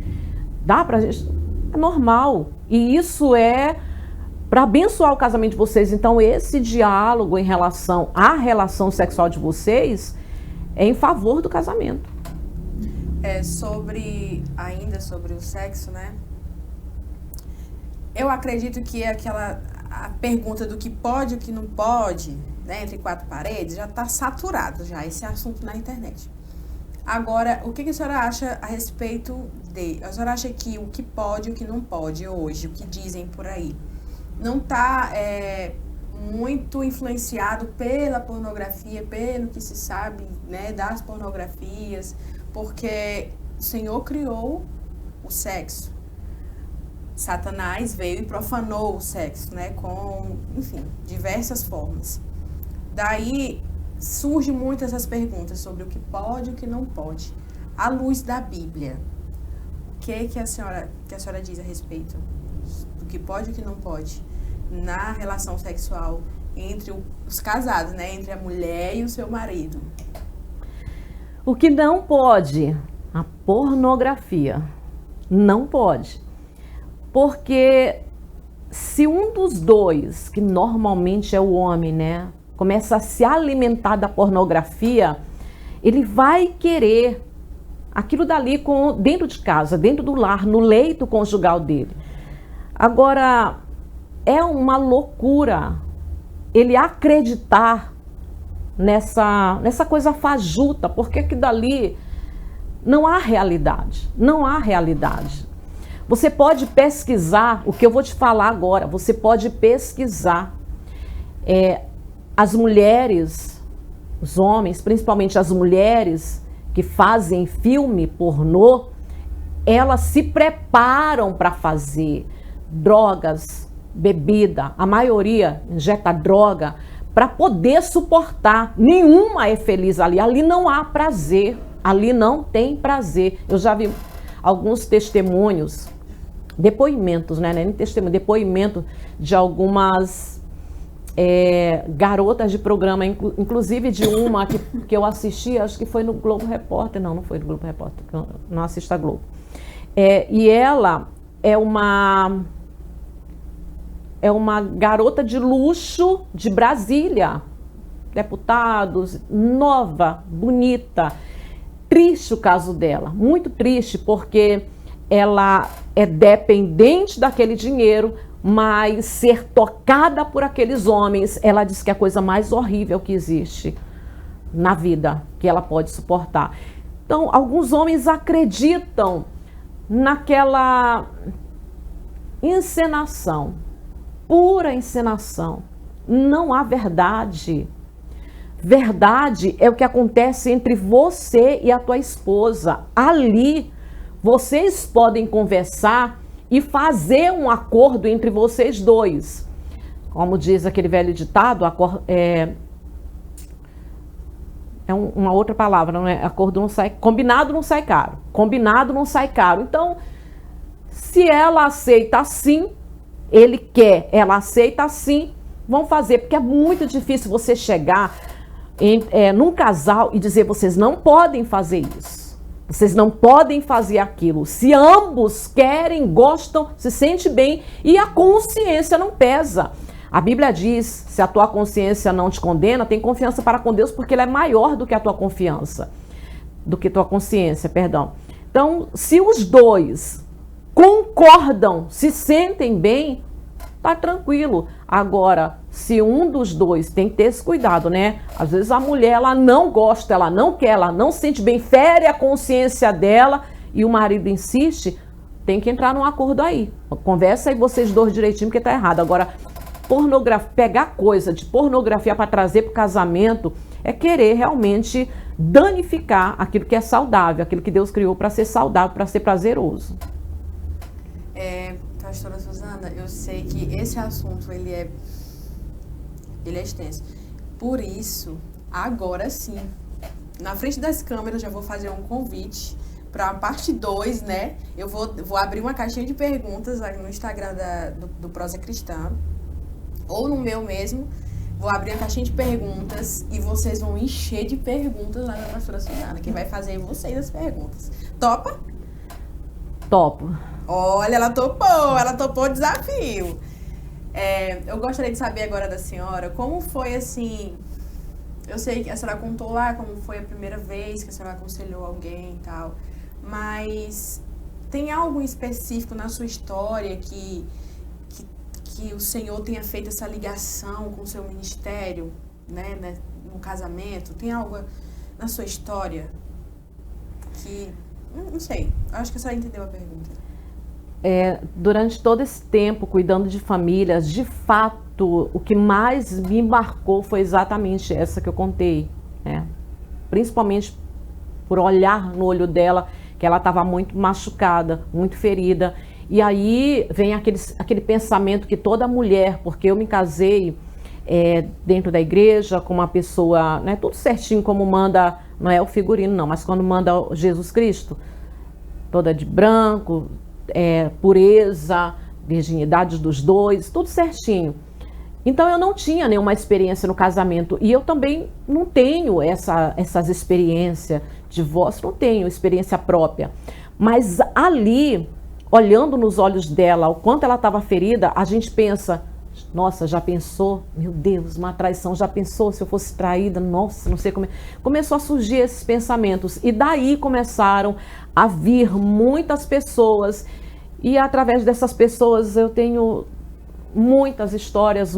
Dá pra gente? É normal. E isso é para abençoar o casamento de vocês. Então, esse diálogo em relação à relação sexual de vocês é em favor do casamento.
Ainda sobre o sexo, né? Eu acredito que a pergunta do que pode e o que não pode, né, entre quatro paredes, já está saturado já esse assunto na internet. Agora, o que a senhora acha a respeito a senhora acha que o que pode e o que não pode hoje, o que dizem por aí, não está muito influenciado pela pornografia, pelo que se sabe, né, das pornografias, porque o Senhor criou o sexo. Satanás veio e profanou o sexo, né, com, enfim, diversas formas. Daí surgem muitas essas perguntas sobre o que pode e o que não pode, à luz da Bíblia. O que a senhora diz a respeito do que pode e o que não pode na relação sexual entre os casados, né, entre a mulher e o seu marido?
O que não pode, a pornografia. Não pode. Porque se um dos dois, que normalmente é o homem, né, começa a se alimentar da pornografia, ele vai querer aquilo dali dentro de casa, dentro do lar, no leito conjugal dele. Agora, é uma loucura ele acreditar nessa coisa fajuta, porque aquilo dali não há realidade, não há realidade. Você pode pesquisar o que eu vou te falar agora, você pode pesquisar. As mulheres, os homens, principalmente as mulheres que fazem filme pornô, elas se preparam para fazer drogas, bebida, a maioria injeta droga para poder suportar. Nenhuma é feliz ali, ali não há prazer, ali não tem prazer. Eu já vi alguns testemunhos, depoimentos, né? Nem testemunho, depoimento de algumas garotas de programa, inclusive de uma que eu assisti, acho que foi no Globo Repórter, não foi no Globo Repórter, eu não assisto a Globo. E ela é uma garota de luxo de Brasília, deputados, nova, bonita. Triste o caso dela, muito triste, porque ela é dependente daquele dinheiro, mas ser tocada por aqueles homens, ela diz que é a coisa mais horrível que existe na vida, que ela pode suportar. Então, alguns homens acreditam naquela encenação, pura encenação. Não há verdade. Verdade é o que acontece entre você e a tua esposa. Ali, vocês podem conversar e fazer um acordo entre vocês dois. Como diz aquele velho ditado, uma outra palavra, não é? Acordo não sai, combinado não sai caro. Combinado não sai caro. Então, se ela aceita assim, ele quer, ela aceita assim, vão fazer, porque é muito difícil você chegar num casal e dizer, vocês não podem fazer isso, vocês não podem fazer aquilo. Se ambos querem, gostam, se sente bem e a consciência não pesa. A Bíblia diz, se a tua consciência não te condena, tem confiança para com Deus, porque ele é maior do que a tua confiança, do que tua consciência, perdão. Então, se os dois concordam, se sentem bem, tá tranquilo. Agora, se um dos dois, tem que ter esse cuidado, né? Às vezes a mulher, ela não gosta, ela não quer, ela não se sente bem, fere a consciência dela e o marido insiste, tem que entrar num acordo aí. Conversa aí vocês dois direitinho, porque tá errado. Agora, pegar coisa de pornografia para trazer para o casamento é querer realmente danificar aquilo que é saudável, aquilo que Deus criou para ser saudável, para ser prazeroso.
Pastora Suzana, eu sei que esse assunto ele é extenso. Por isso, agora sim, na frente das câmeras, já vou fazer um convite para a parte 2, né? Eu vou abrir uma caixinha de perguntas no Instagram do Prosa Cristã, ou no meu mesmo. Vou abrir a caixinha de perguntas e vocês vão encher de perguntas lá na pastora Suzana, que vai fazer vocês as perguntas. Topa?
Topo.
Olha, ela topou o desafio. Eu gostaria de saber agora da senhora, como foi assim, eu sei que a senhora contou lá como foi a primeira vez que a senhora aconselhou alguém e tal, mas tem algo específico na sua história que o Senhor tenha feito essa ligação com o seu ministério, né, no casamento? Tem algo na sua história que... Não sei, acho que a senhora entendeu a pergunta.
Durante todo esse tempo, cuidando de famílias, de fato, o que mais me marcou foi exatamente essa que eu contei, né? Principalmente por olhar no olho dela, que ela estava muito machucada, muito ferida. E aí vem aquele pensamento que toda mulher, porque eu me casei dentro da igreja com uma pessoa, né, tudo certinho como manda, não é o figurino não, mas quando manda Jesus Cristo, toda de branco, pureza, virginidade dos dois, tudo certinho. Então eu não tinha nenhuma experiência no casamento e eu também não tenho essas experiências de divórcio, não tenho experiência própria. Mas ali, olhando nos olhos dela, o quanto ela estava ferida, a gente pensa, nossa, já pensou? Meu Deus, uma traição, já pensou se eu fosse traída? Nossa, não sei como é. Começou a surgir esses pensamentos e daí começaram a vir muitas pessoas e através dessas pessoas eu tenho muitas histórias,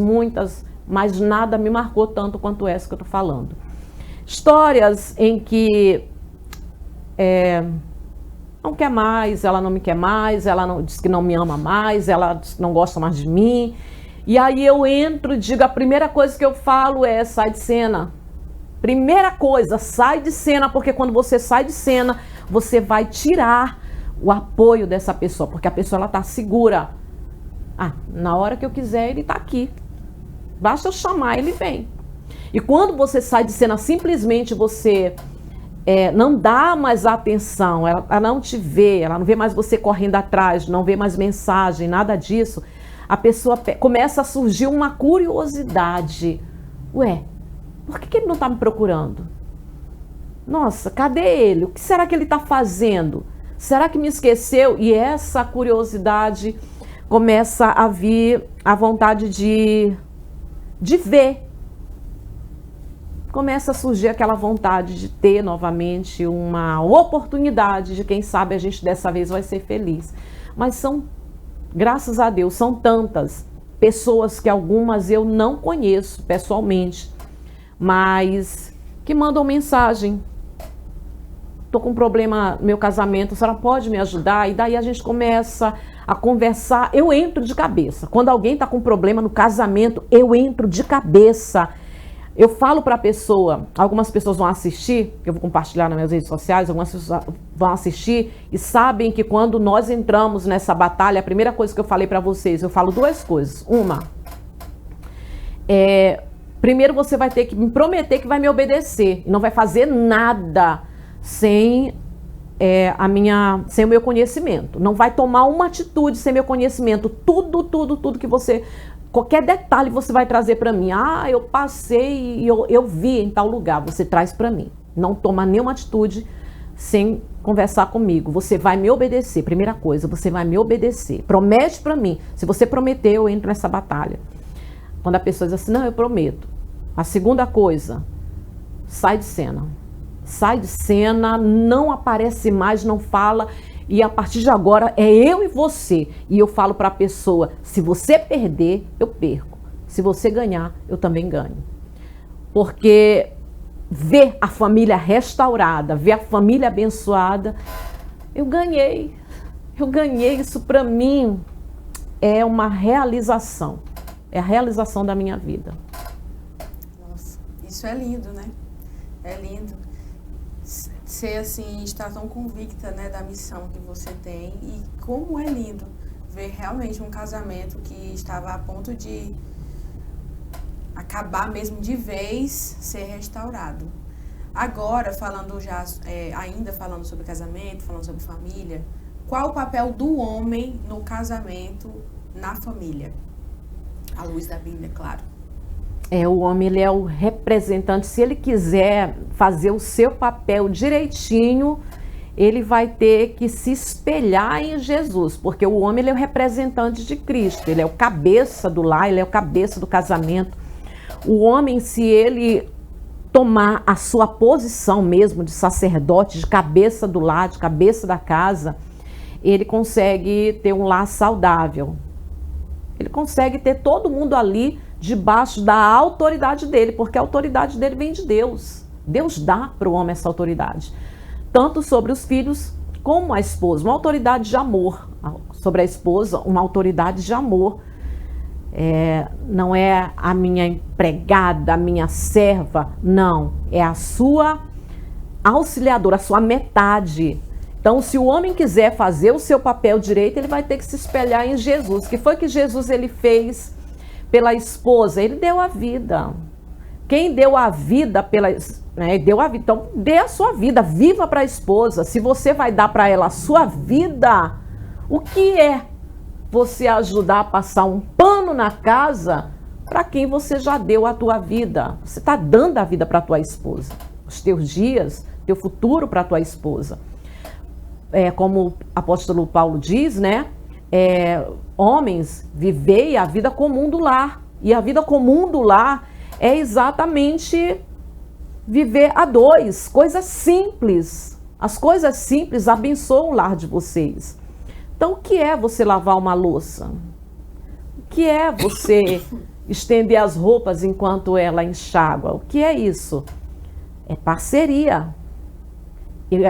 mas nada me marcou tanto quanto essa que eu estou falando. Histórias em que não quer mais, ela não me quer mais, ela não, diz que não me ama mais, ela diz que não gosta mais de mim. E aí eu entro e digo, a primeira coisa que eu falo é, sai de cena. Primeira coisa, sai de cena, porque quando você sai de cena, você vai tirar o apoio dessa pessoa, porque a pessoa está segura. Na hora que eu quiser, ele está aqui. Basta eu chamar, ele vem. E quando você sai de cena, simplesmente você não dá mais atenção, ela não te vê, ela não vê mais você correndo atrás, não vê mais mensagem, nada disso, a pessoa começa a surgir uma curiosidade. Ué, por que ele não está me procurando? Nossa, cadê ele? O que será que ele está fazendo? Será que me esqueceu? E essa curiosidade começa a vir a vontade de ver. começa a surgir aquela vontade de ter novamente uma oportunidade de, quem sabe, a gente dessa vez vai ser feliz. Mas são, graças a Deus, são tantas pessoas que algumas eu não conheço pessoalmente, mas que mandam mensagem: estou com um problema no meu casamento, a senhora pode me ajudar? E daí a gente começa a conversar. Eu entro de cabeça. Quando alguém está com um problema no casamento, eu entro de cabeça. Eu falo para a pessoa, algumas pessoas vão assistir, eu vou compartilhar nas minhas redes sociais, algumas pessoas vão assistir e sabem que quando nós entramos nessa batalha, a primeira coisa que eu falei para vocês, eu falo duas coisas. Uma, primeiro você vai ter que me prometer que vai me obedecer, e não vai fazer nada sem o meu conhecimento. Não vai tomar uma atitude sem meu conhecimento. Tudo que você... Qualquer detalhe você vai trazer para mim. Eu passei e eu vi em tal lugar. Você traz para mim. Não toma nenhuma atitude sem conversar comigo. Você vai me obedecer. Primeira coisa, você vai me obedecer. Promete para mim. Se você prometer, eu entro nessa batalha. Quando a pessoa diz assim, não, eu prometo. A segunda coisa, sai de cena. Sai de cena, não aparece mais, não fala. E a partir de agora é eu e você. E eu falo para a pessoa, se você perder, eu perco. Se você ganhar, eu também ganho. Porque ver a família restaurada, ver a família abençoada, eu ganhei. Eu ganhei. Isso para mim é uma realização. É a realização da minha vida.
Nossa, isso é lindo, né? É lindo. Ser assim, estar tão convicta, né, da missão que você tem, e como é lindo ver realmente um casamento que estava a ponto de acabar mesmo de vez, ser restaurado. Agora, falando já, ainda falando sobre casamento, falando sobre família, qual o papel do homem no casamento, na família? À luz da Bíblia, claro.
O homem, ele é o representante. Se ele quiser fazer o seu papel direitinho, ele vai ter que se espelhar em Jesus, porque o homem, ele é o representante de Cristo, ele é o cabeça do lar, ele é o cabeça do casamento. O homem, se ele tomar a sua posição mesmo de sacerdote, de cabeça do lar, de cabeça da casa, ele consegue ter um lar saudável. Ele consegue ter todo mundo ali debaixo da autoridade dele, porque a autoridade dele vem de Deus. Deus dá para o homem essa autoridade, tanto sobre os filhos como a esposa. Uma autoridade de amor sobre a esposa, uma autoridade de amor. Não é a minha empregada, a minha serva, não. É a sua auxiliadora, a sua metade. Então, se o homem quiser fazer o seu papel direito, ele vai ter que se espelhar em Jesus. O que foi que Jesus ele fez pela esposa? Ele deu a vida. Quem deu a vida deu a vida. Então, dê a sua vida, viva para a esposa. Se você vai dar para ela a sua vida, o que é você ajudar a passar um pano na casa para quem você já deu a tua vida? Você está dando a vida para a tua esposa, os teus dias, teu futuro para a tua esposa. Como o apóstolo Paulo diz, né? Homens, vivei a vida comum do lar. E a vida comum do lar é exatamente viver a dois, coisas simples. As coisas simples abençoam o lar de vocês. Então, o que é você lavar uma louça? O que é você estender as roupas enquanto ela enxágua? O que é isso? É parceria.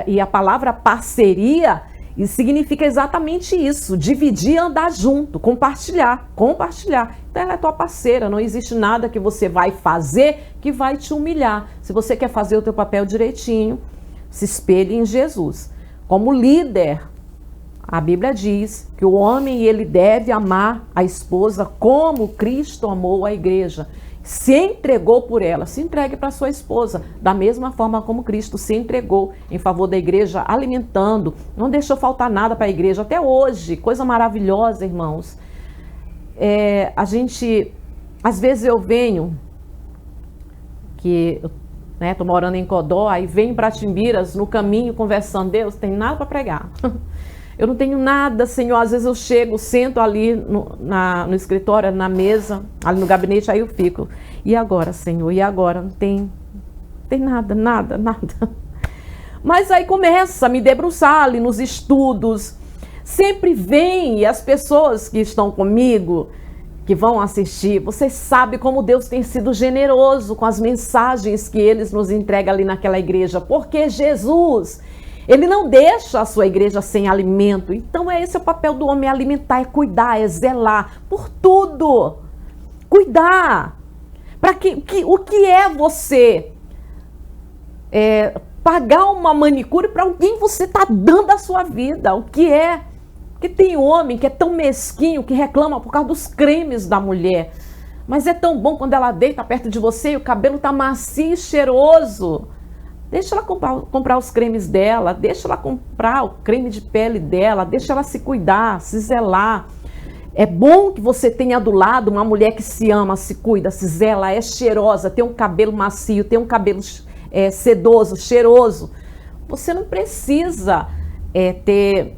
E a palavra parceria significa exatamente isso, dividir, andar junto, compartilhar. Então ela é tua parceira, não existe nada que você vai fazer que vai te humilhar. Se você quer fazer o teu papel direitinho, se espelhe em Jesus. Como líder, a Bíblia diz que o homem ele deve amar a esposa como Cristo amou a igreja. Se entregou por ela, se entregue para sua esposa, da mesma forma como Cristo se entregou em favor da igreja, alimentando, não deixou faltar nada para a igreja, até hoje, coisa maravilhosa, irmãos. Às vezes eu venho, estou morando em Codó, aí venho para Timbiras, no caminho, conversando, Deus, tem nada para pregar. Eu não tenho nada, Senhor. Às vezes eu chego, sento ali no escritório, na mesa, ali no gabinete, aí eu fico. E agora, Senhor? E agora? Não tem tem nada, nada, nada. Mas aí começa a me debruçar ali nos estudos. Sempre vem, e as pessoas que estão comigo, que vão assistir, vocês sabem como Deus tem sido generoso com as mensagens que eles nos entregam ali naquela igreja. Porque Jesus, ele não deixa a sua igreja sem alimento. Então esse é o papel do homem, é alimentar, é cuidar, é zelar por tudo. Cuidar. O que é você pagar uma manicure para alguém você está dando a sua vida? O que é? Porque tem homem que é tão mesquinho que reclama por causa dos cremes da mulher. Mas é tão bom quando ela deita perto de você e o cabelo está macio e cheiroso. Deixa ela comprar os cremes dela, deixa ela comprar o creme de pele dela, deixa ela se cuidar, se zelar. É bom que você tenha do lado uma mulher que se ama, se cuida, se zela, é cheirosa, tem um cabelo macio, tem um cabelo sedoso, cheiroso. Você não precisa ter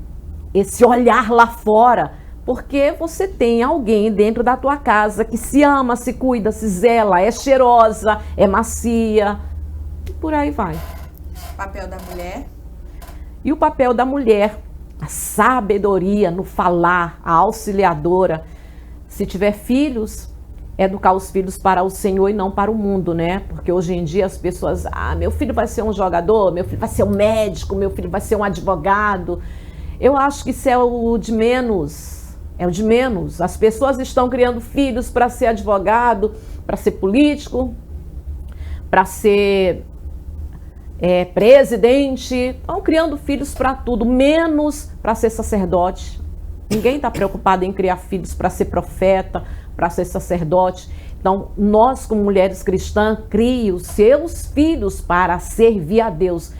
esse olhar lá fora, porque você tem alguém dentro da tua casa que se ama, se cuida, se zela, é cheirosa, é macia, e por aí vai.
Papel da mulher.
E o papel da mulher, a sabedoria no falar, a auxiliadora. Se tiver filhos, educar os filhos para o Senhor e não para o mundo, né? Porque hoje em dia as pessoas, meu filho vai ser um jogador, meu filho vai ser um médico, meu filho vai ser um advogado. Eu acho que isso é o de menos, é o de menos. As pessoas estão criando filhos para ser advogado, para ser político, para ser presidente. Estão criando filhos para tudo, menos para ser sacerdote. Ninguém está preocupado em criar filhos para ser profeta, para ser sacerdote. Então, nós como mulheres cristãs, criem os seus filhos para servir a Deus.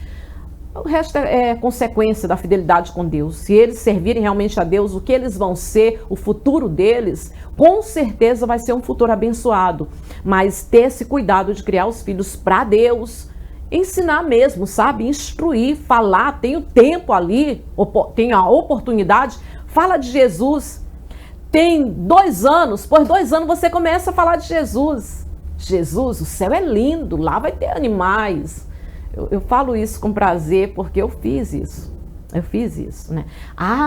O resto é consequência da fidelidade com Deus. Se eles servirem realmente a Deus, o que eles vão ser, o futuro deles, com certeza vai ser um futuro abençoado. Mas ter esse cuidado de criar os filhos para Deus, ensinar mesmo, sabe? Instruir, falar, tem o tempo ali, tem a oportunidade, fala de Jesus. Tem 2 anos, por 2 anos você começa a falar de Jesus. Jesus, o céu é lindo, lá vai ter animais. Eu falo isso com prazer porque eu fiz isso. Eu fiz isso, né?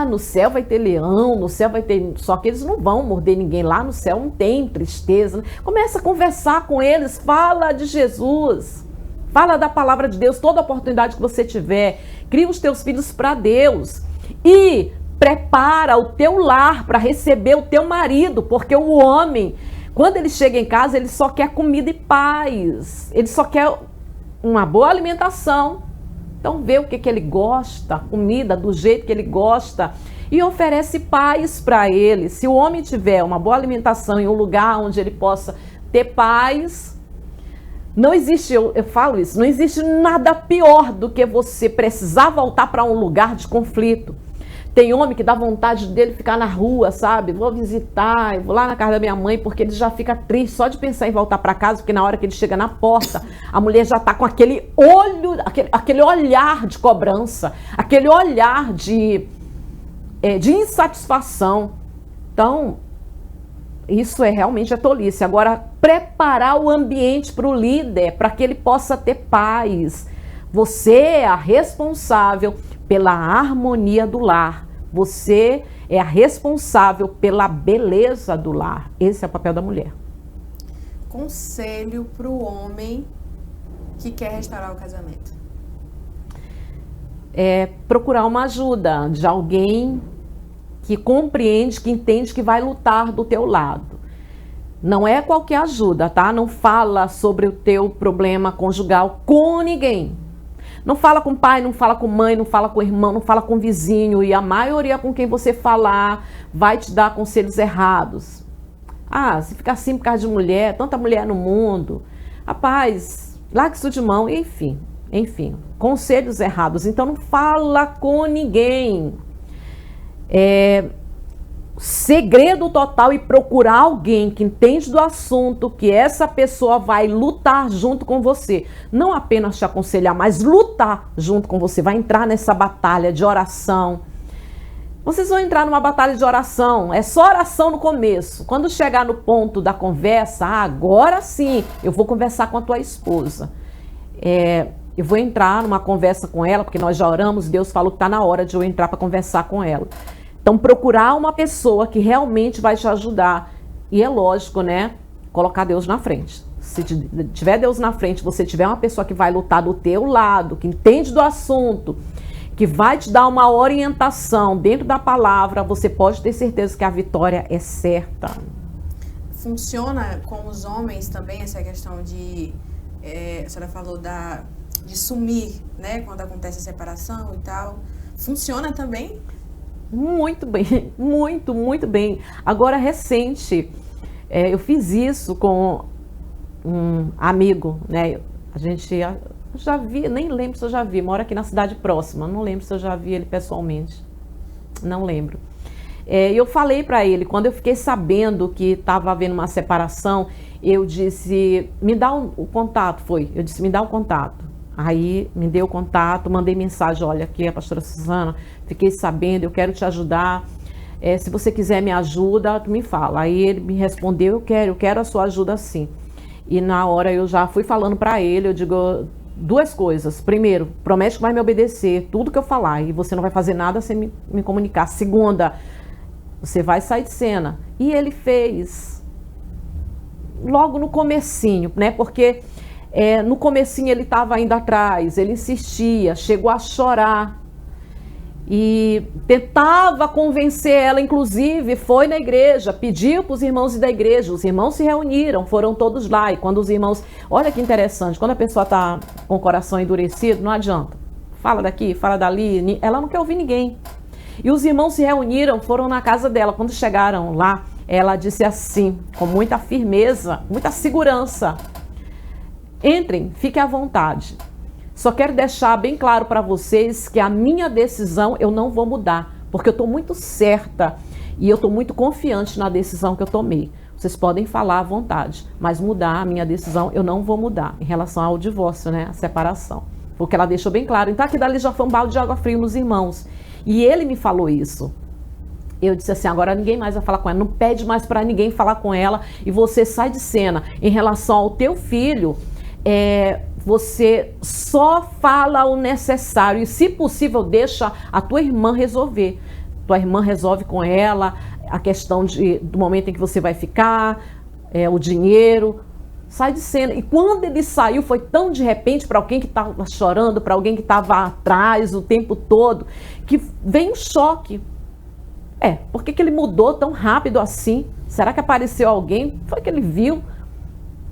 No céu vai ter leão, no céu vai ter... Só que eles não vão morder ninguém. Lá no céu não tem tristeza, né? Começa a conversar com eles, fala de Jesus. Fala da palavra de Deus, toda oportunidade que você tiver. Cria os teus filhos para Deus. E prepara o teu lar para receber o teu marido. Porque o homem, quando ele chega em casa, ele só quer comida e paz. Ele só quer uma boa alimentação. Então vê o que ele gosta, comida do jeito que ele gosta e oferece paz para ele. Se o homem tiver uma boa alimentação em um lugar onde ele possa ter paz, não existe, eu falo isso, não existe nada pior do que você precisar voltar para um lugar de conflito. Tem homem que dá vontade dele ficar na rua, sabe? Vou visitar, vou lá na casa da minha mãe, porque ele já fica triste só de pensar em voltar para casa, porque na hora que ele chega na porta, a mulher já está com aquele olho, aquele olhar de cobrança, aquele olhar de insatisfação. Então, isso realmente é tolice. Agora, preparar o ambiente para o líder, para que ele possa ter paz. Você é a responsável pela harmonia do lar. Você é a responsável pela beleza do lar. Esse é o papel da mulher.
Conselho para o homem que quer restaurar o casamento.
Procurar uma ajuda de alguém que compreende, que entende que vai lutar do teu lado. Não é qualquer ajuda, tá? Não fala sobre o teu problema conjugal com ninguém. Não fala com pai, não fala com mãe, não fala com irmão, não fala com vizinho. E a maioria com quem você falar vai te dar conselhos errados. Se ficar assim por causa de mulher, tanta mulher no mundo. Rapaz, larga isso de mão, enfim, conselhos errados. Então não fala com ninguém. Segredo total e procurar alguém que entende do assunto, que essa pessoa vai lutar junto com você. Não apenas te aconselhar, mas lutar junto com você. Vai entrar nessa batalha de oração. Vocês vão entrar numa batalha de oração. É só oração no começo. Quando chegar no ponto da conversa, agora sim, eu vou conversar com a tua esposa. eu vou entrar numa conversa com ela, porque nós já oramos, Deus falou que está na hora de eu entrar para conversar com ela. Então, procurar uma pessoa que realmente vai te ajudar. E é lógico, né? Colocar Deus na frente. Se tiver Deus na frente, você tiver uma pessoa que vai lutar do teu lado, que entende do assunto, que vai te dar uma orientação dentro da palavra, você pode ter certeza que a vitória é certa.
Funciona com os homens também essa questão de, a senhora falou de sumir, né, quando acontece a separação e tal. Funciona também?
Muito bem, muito bem. Agora, recente, eu fiz isso com um amigo, né? A gente já vi, nem lembro se eu já vi, mora aqui na cidade próxima, não lembro se eu já vi ele pessoalmente, não lembro. Eu falei para ele, quando eu fiquei sabendo que estava havendo uma separação, eu disse, me dá o contato, eu disse, me dá o contato. Aí me deu o contato, mandei mensagem, olha, aqui é a pastora Suzana, fiquei sabendo, eu quero te ajudar, se você quiser me ajuda, tu me fala. Aí ele me respondeu, eu quero a sua ajuda sim. E na hora eu já fui falando para ele, eu digo duas coisas. Primeiro, promete que vai me obedecer tudo que eu falar e você não vai fazer nada sem me comunicar. Segunda, você vai sair de cena. E ele fez logo no comecinho, né? Porque no comecinho ele estava indo atrás, ele insistia, chegou a chorar e tentava convencer ela, inclusive foi na igreja, pediu para os irmãos da igreja, os irmãos se reuniram, foram todos lá, e quando os irmãos, olha que interessante, quando a pessoa está com o coração endurecido, não adianta, fala daqui, fala dali, ela não quer ouvir ninguém. E os irmãos se reuniram, foram na casa dela, quando chegaram lá, ela disse assim, com muita firmeza, muita segurança, entrem, fiquem à vontade. Só quero deixar bem claro para vocês que a minha decisão eu não vou mudar, porque eu estou muito certa e eu estou muito confiante na decisão que eu tomei. Vocês podem falar à vontade, mas mudar a minha decisão eu não vou mudar em relação ao divórcio, né, a separação. Porque ela deixou bem claro. Então aqui dali já foi um balde de água fria nos irmãos. E ele me falou isso. Eu disse assim, agora ninguém mais vai falar com ela, não pede mais para ninguém falar com ela e você sai de cena. Em relação ao teu filho, você só fala o necessário e, se possível, deixa a tua irmã resolver. Tua irmã resolve com ela a questão do momento em que você vai ficar, o dinheiro. Sai de cena. E quando ele saiu, foi tão de repente para alguém que estava chorando, para alguém que estava atrás o tempo todo, que veio um choque. Por que ele mudou tão rápido assim? Será que apareceu alguém? Foi que ele viu?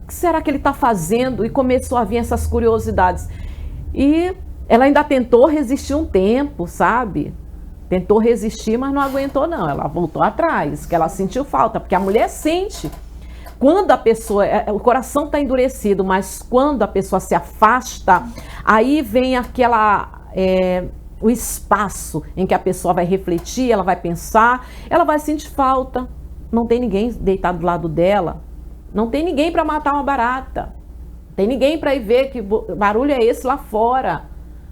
O que será que ele está fazendo? E começou a vir essas curiosidades. E ela ainda tentou resistir um tempo, sabe? Tentou resistir, mas não aguentou não. Ela voltou atrás, que ela sentiu falta. Porque a mulher sente. Quando a pessoa... o coração está endurecido, mas quando a pessoa se afasta, aí vem o espaço em que a pessoa vai refletir, ela vai pensar, ela vai sentir falta. Não tem ninguém deitado do lado dela. Não tem ninguém para matar uma barata. Não tem ninguém para ir ver que barulho é esse lá fora.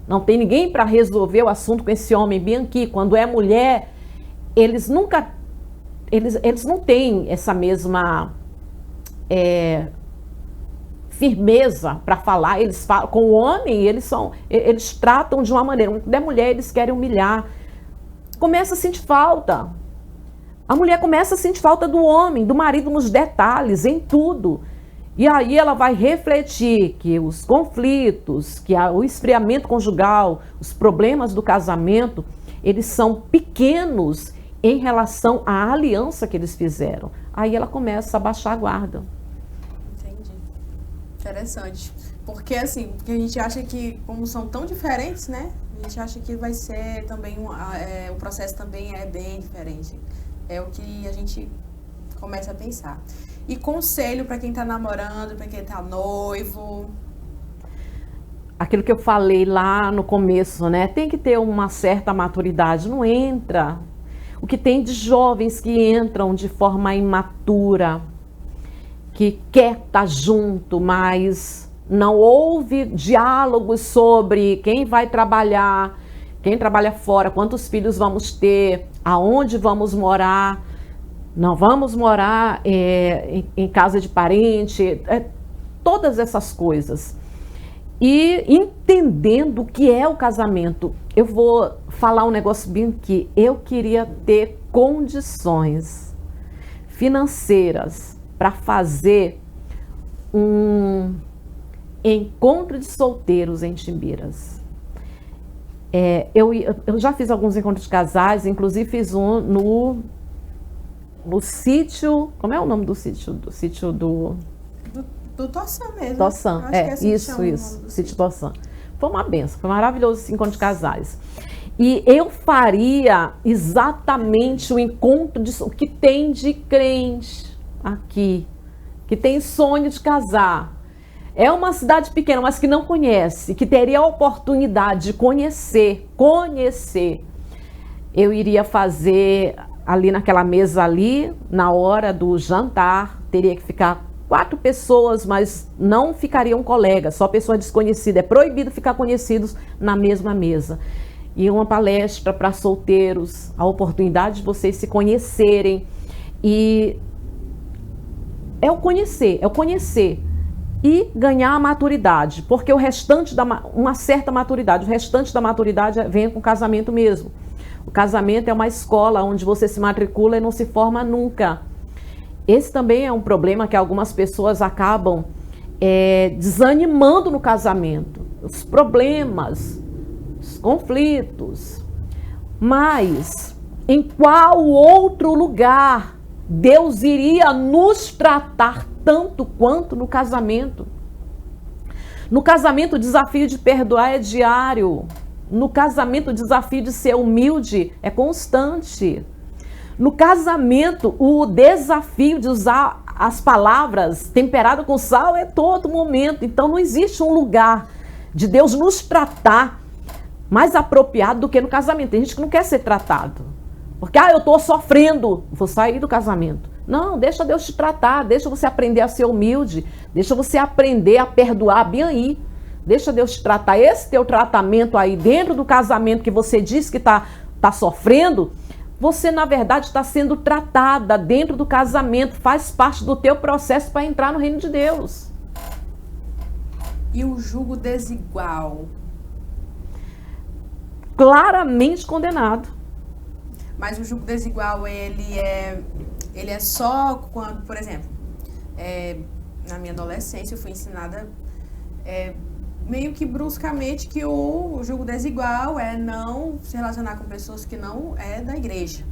Não tem ninguém para resolver o assunto com esse homem bem aqui. Quando é mulher, eles não têm essa mesma firmeza para falar. Eles falam com o homem, eles tratam de uma maneira. Quando é mulher, eles querem humilhar. Começa a sentir falta. A mulher começa a sentir falta do homem, do marido nos detalhes, em tudo. E aí ela vai refletir que os conflitos, que o esfriamento conjugal, os problemas do casamento, eles são pequenos em relação à aliança que eles fizeram. Aí ela começa a baixar a guarda.
Entendi. Interessante. Porque assim, porque a gente acha que, como são tão diferentes, né? A gente acha que vai ser também, o processo também é bem diferente. É o que a gente começa a pensar. E conselho para quem está namorando, para quem está noivo?
Aquilo que eu falei lá no começo, né? Tem que ter uma certa maturidade. Não entra. O que tem de jovens que entram de forma imatura, que quer estar junto, mas não houve diálogos sobre quem vai trabalhar, quem trabalha fora, quantos filhos vamos ter, aonde vamos morar, não vamos morar em casa de parente, todas essas coisas. e entendendo o que é o casamento. Eu vou falar um negócio bem aqui. Eu queria ter condições financeiras para fazer um encontro de solteiros em Timbiras. Eu já fiz alguns encontros de casais, inclusive fiz um no sítio. Como é o nome do sítio? Do sítio do
Toçã mesmo.
Toçã, isso, sítio Toçã. Foi uma benção, foi maravilhoso esse encontro de casais. E eu faria exatamente o encontro o que tem de crente aqui, que tem sonho de casar. É uma cidade pequena, mas que não conhece, que teria a oportunidade de conhecer. Eu iria fazer ali naquela mesa ali, na hora do jantar, teria que ficar 4 pessoas, mas não ficariam colegas, só pessoas desconhecidas. É proibido ficar conhecidos na mesma mesa. E uma palestra para solteiros, a oportunidade de vocês se conhecerem. E é o conhecer e ganhar a maturidade, porque o restante uma certa maturidade, o restante da maturidade vem com o casamento mesmo. O casamento é uma escola onde você se matricula e não se forma nunca. Esse também é um problema que algumas pessoas acabam desanimando no casamento. Os problemas, os conflitos. Mas em qual outro lugar Deus iria nos tratar tanto quanto no casamento? No casamento, o desafio de perdoar é diário. No casamento, o desafio de ser humilde é constante. No casamento, o desafio de usar as palavras temperado com sal é todo momento. Então, não existe um lugar de Deus nos tratar mais apropriado do que no casamento. Tem gente que não quer ser tratado. Porque, eu estou sofrendo, vou sair do casamento. Não, deixa Deus te tratar, deixa você aprender a ser humilde, deixa você aprender a perdoar bem aí. Deixa Deus te tratar. Esse teu tratamento aí dentro do casamento que você diz que tá sofrendo, você na verdade está sendo tratada dentro do casamento, faz parte do teu processo para entrar no reino de Deus.
E o jugo desigual?
Claramente condenado.
Mas o jugo desigual, ele é só quando, por exemplo, na minha adolescência eu fui ensinada meio que bruscamente que o jugo desigual é não se relacionar com pessoas que não é da igreja.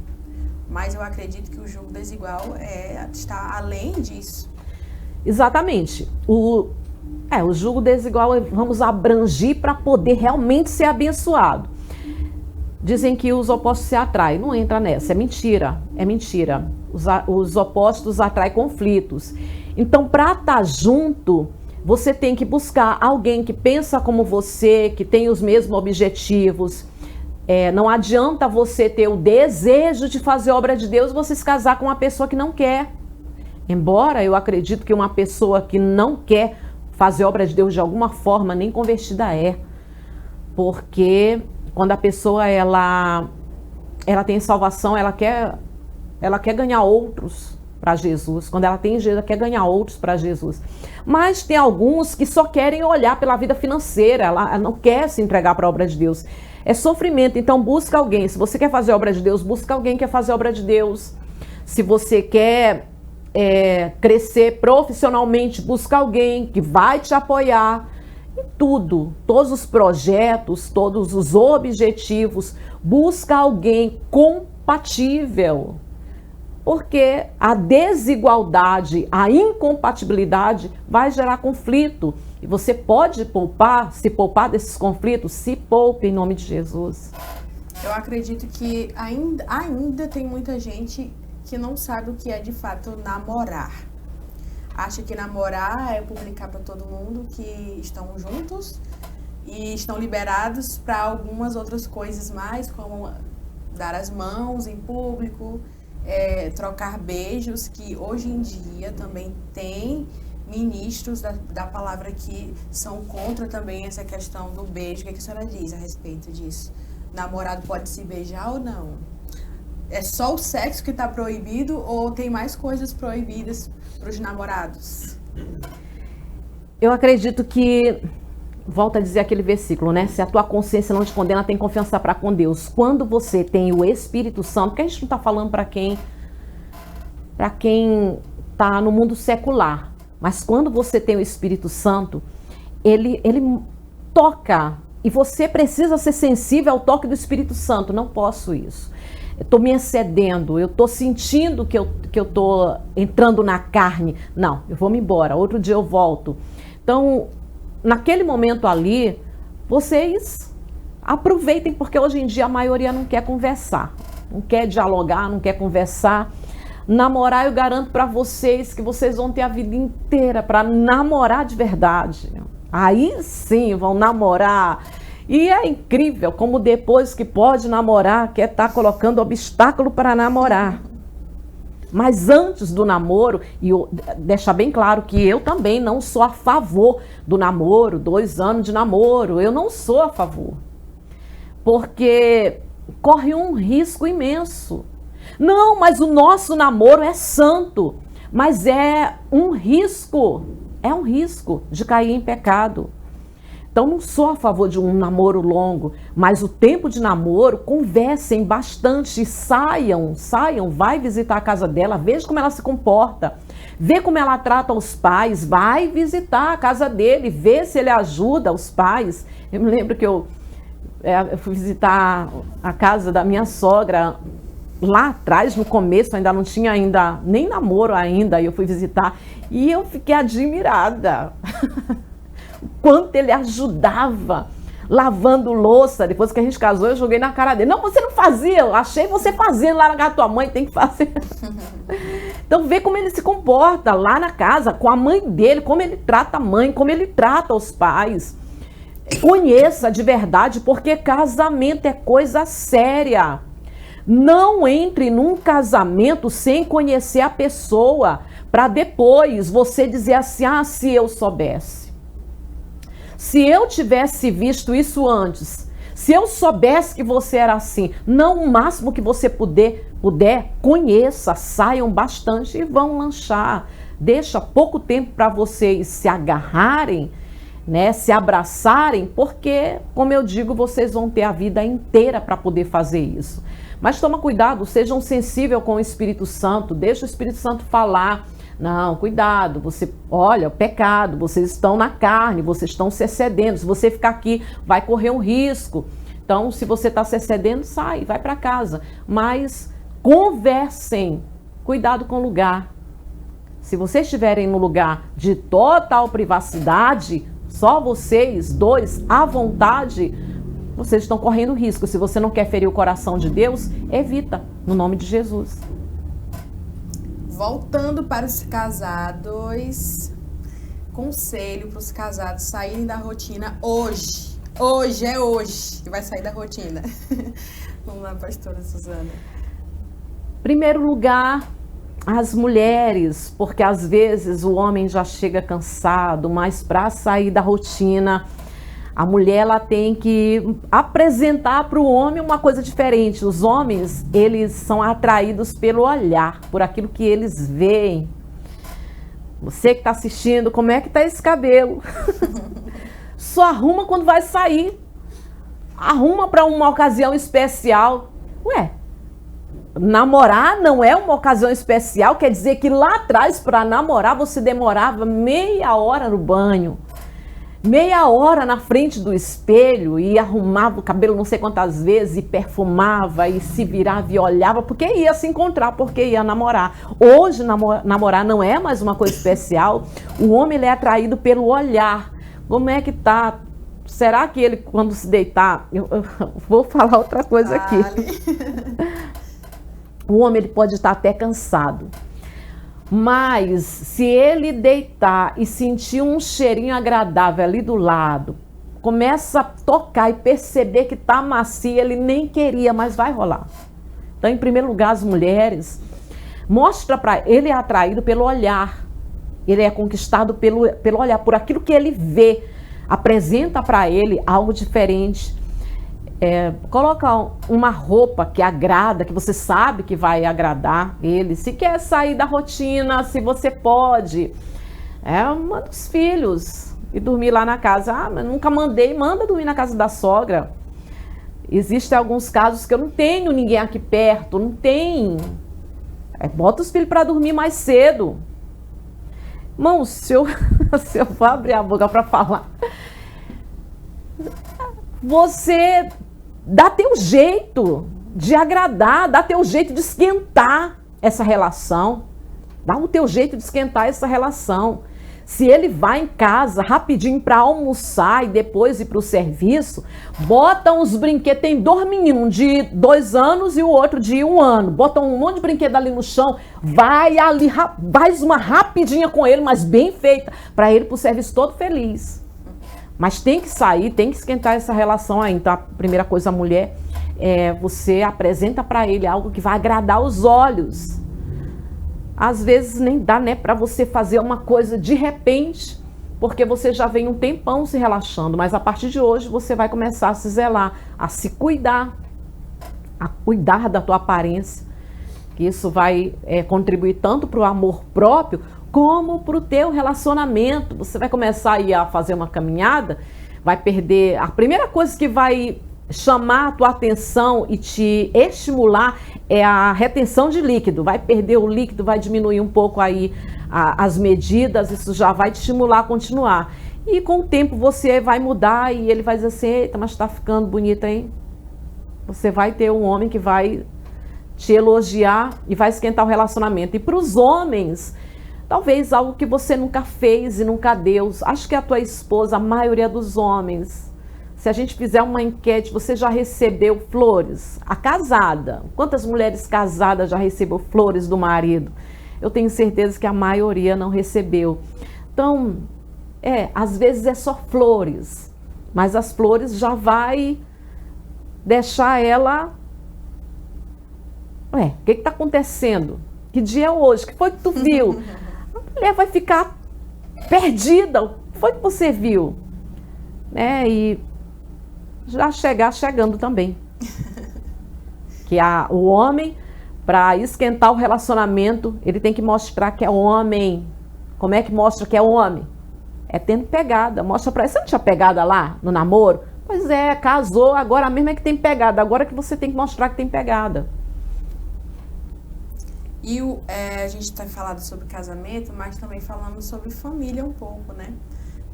Mas eu acredito que o jugo desigual está além disso.
Exatamente. O jugo desigual vamos abranger para poder realmente ser abençoado. Dizem que os opostos se atraem. Não entra nessa, é mentira. É mentira. Os opostos atraem conflitos. Então, para estar junto, você tem que buscar alguém que pensa como você, que tem os mesmos objetivos. Não adianta você ter o desejo de fazer obra de Deus e você se casar com uma pessoa que não quer. Embora eu acredito que uma pessoa que não quer fazer obra de Deus de alguma forma, nem convertida é. Porque quando a pessoa ela tem salvação, ela quer ganhar outros para Jesus. Quando ela tem Jesus, ela quer ganhar outros para Jesus. Mas tem alguns que só querem olhar pela vida financeira, ela não quer se entregar para a obra de Deus. É sofrimento, então busca alguém. Se você quer fazer obra de Deus, busca alguém que quer fazer obra de Deus. Se você quer crescer profissionalmente, busca alguém que vai te apoiar em tudo. Todos os projetos, todos os objetivos, busca alguém compatível. Porque a desigualdade, a incompatibilidade vai gerar conflito. E você pode se poupar desses conflitos, se poupe em nome de Jesus.
Eu acredito que ainda tem muita gente que não sabe o que é de fato namorar. Acha que namorar é publicar para todo mundo que estão juntos e estão liberados para algumas outras coisas mais, como dar as mãos em público, trocar beijos, que hoje em dia também tem ministros da palavra que são contra também essa questão do beijo. O que a senhora diz a respeito disso? Namorado pode se beijar ou não? É só o sexo que está proibido ou tem mais coisas proibidas para os namorados?
Eu acredito que volta a dizer aquele versículo, né? Se a tua consciência não te condena, tem confiança para com Deus. Quando você tem o Espírito Santo, porque a gente não está falando para quem está no mundo secular, mas quando você tem o Espírito Santo, ele toca, e você precisa ser sensível ao toque do Espírito Santo. Não posso isso. Eu estou me excedendo, eu estou sentindo que eu estou entrando na carne. Não, eu vou me embora, outro dia eu volto. Então, naquele momento ali, vocês aproveitem, porque hoje em dia a maioria não quer conversar, não quer dialogar, não quer conversar. Namorar, eu garanto para vocês que vocês vão ter a vida inteira para namorar de verdade. Aí sim vão namorar. E é incrível como depois que pode namorar, quer estar colocando obstáculo para namorar. Mas antes do namoro, e deixar bem claro que eu também não sou a favor do namoro, 2 anos de namoro, eu não sou a favor. Porque corre um risco imenso. Não, mas o nosso namoro é santo, mas é um risco de cair em pecado. Então, não sou a favor de um namoro longo, mas o tempo de namoro, conversem bastante, saiam, vai visitar a casa dela, veja como ela se comporta, vê como ela trata os pais, vai visitar a casa dele, vê se ele ajuda os pais. Eu me lembro que eu fui visitar a casa da minha sogra lá atrás, no começo, ainda não tinha nem namoro ainda, eu fui visitar e eu fiquei admirada. Quanto ele ajudava, lavando louça. Depois que a gente casou, eu joguei na cara dele. Não, você não fazia, eu achei você fazendo lá na casa da tua mãe, tem que fazer. Então vê como ele se comporta lá na casa, com a mãe dele, como ele trata a mãe, como ele trata os pais. Conheça de verdade, porque casamento é coisa séria. Não entre num casamento sem conhecer a pessoa, para depois você dizer assim, se eu soubesse. Se eu tivesse visto isso antes, se eu soubesse que você era assim, não, o máximo que você puder, conheça, saiam bastante e vão lanchar. Deixa pouco tempo para vocês se agarrarem, né, se abraçarem, porque, como eu digo, vocês vão ter a vida inteira para poder fazer isso. Mas toma cuidado, sejam sensíveis com o Espírito Santo, deixa o Espírito Santo falar. Não, cuidado, olha, o pecado, vocês estão na carne, vocês estão se excedendo. Se você ficar aqui, vai correr um risco. Então, se você está se excedendo, sai, vai para casa. Mas conversem, cuidado com o lugar. Se vocês estiverem no lugar de total privacidade, só vocês dois, à vontade, vocês estão correndo risco. Se você não quer ferir o coração de Deus, evita, no nome de Jesus.
Voltando para os casados, conselho para os casados saírem da rotina hoje. Hoje é hoje que vai sair da rotina. Vamos lá, pastora Suzana.
Primeiro lugar, as mulheres, porque às vezes o homem já chega cansado, mas para sair da rotina, a mulher ela tem que apresentar para o homem uma coisa diferente. Os homens, eles são atraídos pelo olhar, por aquilo que eles veem. Você que está assistindo, como é que está esse cabelo? Só arruma quando vai sair. Arruma para uma ocasião especial. Ué, namorar não é uma ocasião especial? Quer dizer que lá atrás, para namorar, você demorava meia hora no banho. Meia hora na frente do espelho e arrumava o cabelo não sei quantas vezes e perfumava e se virava e olhava porque ia se encontrar, porque ia namorar. Hoje namorar não é mais uma coisa especial. O homem ele é atraído pelo olhar. Como é que tá? Será que ele quando se deitar... Eu vou falar outra coisa aqui. O homem ele pode estar até cansado. Mas se ele deitar e sentir um cheirinho agradável ali do lado, começa a tocar e perceber que tá macio, ele nem queria, mas vai rolar. Então, em primeiro lugar, as mulheres, mostra para ele é atraído pelo olhar. Ele é conquistado pelo olhar, por aquilo que ele vê. Apresenta para ele algo diferente. Coloca uma roupa que agrada, que você sabe que vai agradar ele. Se quer sair da rotina, se você pode, manda os filhos, e dormir lá na casa. Ah, mas nunca mandei, manda dormir na casa da sogra. Existem alguns casos que eu não tenho ninguém aqui perto, não tem. Bota os filhos para dormir mais cedo. Irmão, se eu vou abrir a boca para falar, você dá teu jeito de agradar, dá teu jeito de esquentar essa relação. Dá o teu jeito de esquentar essa relação. Se ele vai em casa rapidinho para almoçar e depois ir para o serviço, bota uns brinquedos. Tem 2 meninos, um de 2 anos e o outro de 1 ano. Bota um monte de brinquedo ali no chão, vai ali, faz uma rapidinha com ele, mas bem feita, para ele ir para o serviço todo feliz. Mas tem que sair, tem que esquentar essa relação aí. Então, a primeira coisa, a mulher, você apresenta para ele algo que vai agradar os olhos. Às vezes nem dá, né, para você fazer uma coisa de repente, porque você já vem um tempão se relaxando, mas a partir de hoje você vai começar a se zelar, a se cuidar, a cuidar da tua aparência, que isso vai contribuir tanto para o amor próprio, como para o teu relacionamento. Você vai começar aí a fazer uma caminhada, vai perder, a primeira coisa que vai chamar a tua atenção e te estimular é a retenção de líquido. Vai perder o líquido, vai diminuir um pouco aí as medidas, isso já vai te estimular a continuar. E com o tempo você vai mudar e ele vai dizer assim, eita, mas tá ficando bonita, hein? Você vai ter um homem que vai te elogiar e vai esquentar o relacionamento. E para os homens, talvez algo que você nunca fez e nunca deu. Acho que a tua esposa, a maioria dos homens, se a gente fizer uma enquete, você já recebeu flores? A casada, quantas mulheres casadas já recebeu flores do marido? Eu tenho certeza que a maioria não recebeu. Então, às vezes é só flores, mas as flores já vai deixar ela... o que está acontecendo? Que dia é hoje? O que foi que tu viu? A mulher vai ficar perdida. O que foi que você viu? E já chegando também. Que o homem, para esquentar o relacionamento, ele tem que mostrar que é homem. Como é que mostra que é homem? É tendo pegada. Mostra pra ele. Você não tinha pegada lá no namoro? Pois é, casou, agora mesmo é que tem pegada. Agora que você tem que mostrar que tem pegada.
E a gente está falando sobre casamento, mas também falamos sobre família um pouco, né?